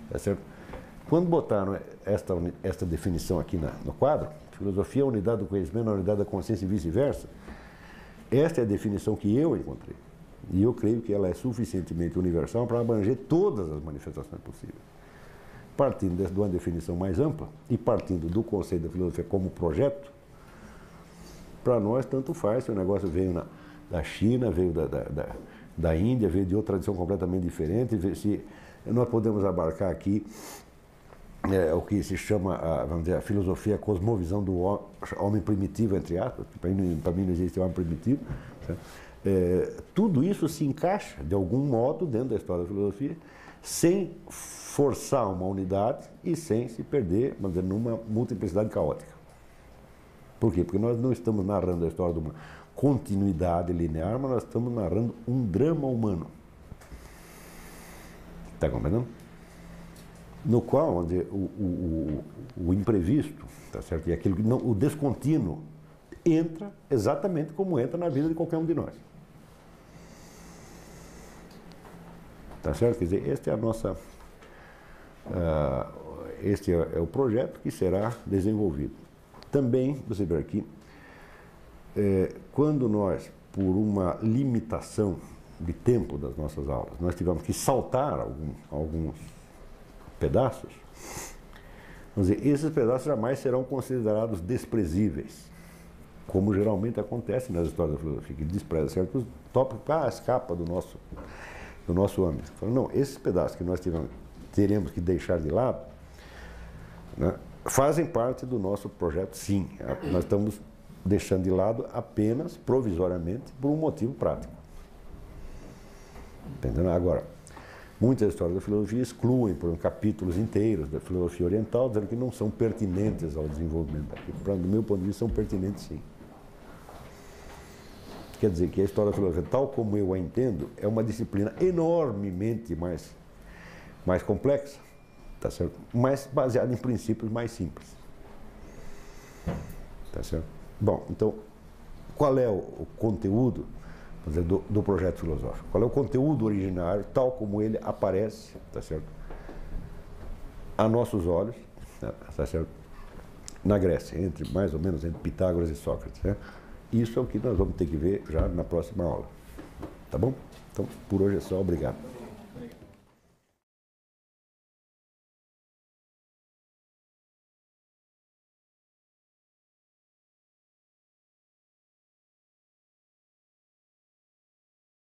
Speaker 1: Tá certo? Quando botaram esta definição aqui no quadro, filosofia é a unidade do conhecimento, a unidade da consciência e vice-versa, esta é a definição que eu encontrei. E eu creio que ela é suficientemente universal para abranger todas as manifestações possíveis. Partindo de uma definição mais ampla e partindo do conceito da filosofia como projeto, para nós tanto faz se o negócio veio da China, veio da Índia, veio de outra tradição completamente diferente, se nós podemos abarcar aqui o que se chama, vamos dizer, a filosofia, a cosmovisão do homem primitivo, entre aspas, para mim não existe homem primitivo, tudo isso se encaixa, de algum modo, dentro da história da filosofia, sem forçar uma unidade e sem se perder, vamos dizer, numa multiplicidade caótica. Por quê? Porque nós não estamos narrando a história de uma continuidade linear, mas nós estamos narrando um drama humano. Está compreendendo? No qual, onde o imprevisto, tá certo? E aquilo que não, o descontínuo entra exatamente como entra na vida de qualquer um de nós. Tá certo? Quer dizer, esta é a nossa, este é o projeto que será desenvolvido. Também, você vê aqui, quando nós, por uma limitação de tempo das nossas aulas, nós tivemos que saltar alguns pedaços, vamos dizer, esses pedaços jamais serão considerados desprezíveis, como geralmente acontece nas histórias da filosofia, que despreza certos tópicos, escapa do nosso âmbito. Fala, não, esses pedaços que nós teremos que deixar de lado, né, fazem parte do nosso projeto, sim. Nós estamos deixando de lado apenas, provisoriamente, por um motivo prático. Entendeu? Agora, muitas histórias da filosofia excluem, por exemplo, capítulos inteiros da filosofia oriental, dizendo que não são pertinentes ao desenvolvimento daqui. Do meu ponto de vista, são pertinentes, sim. Quer dizer que a história da filosofia, tal como eu a entendo, é uma disciplina enormemente mais complexa, tá certo? Mas baseada em princípios mais simples. Tá certo? Bom, então, qual é o conteúdo do projeto filosófico? Qual é o conteúdo originário, tal como ele aparece, tá certo? A nossos olhos, tá certo? Na Grécia, mais ou menos entre Pitágoras e Sócrates, né? Isso é o que nós vamos ter que ver já na próxima aula. Tá bom? Então, por hoje é só. Obrigado.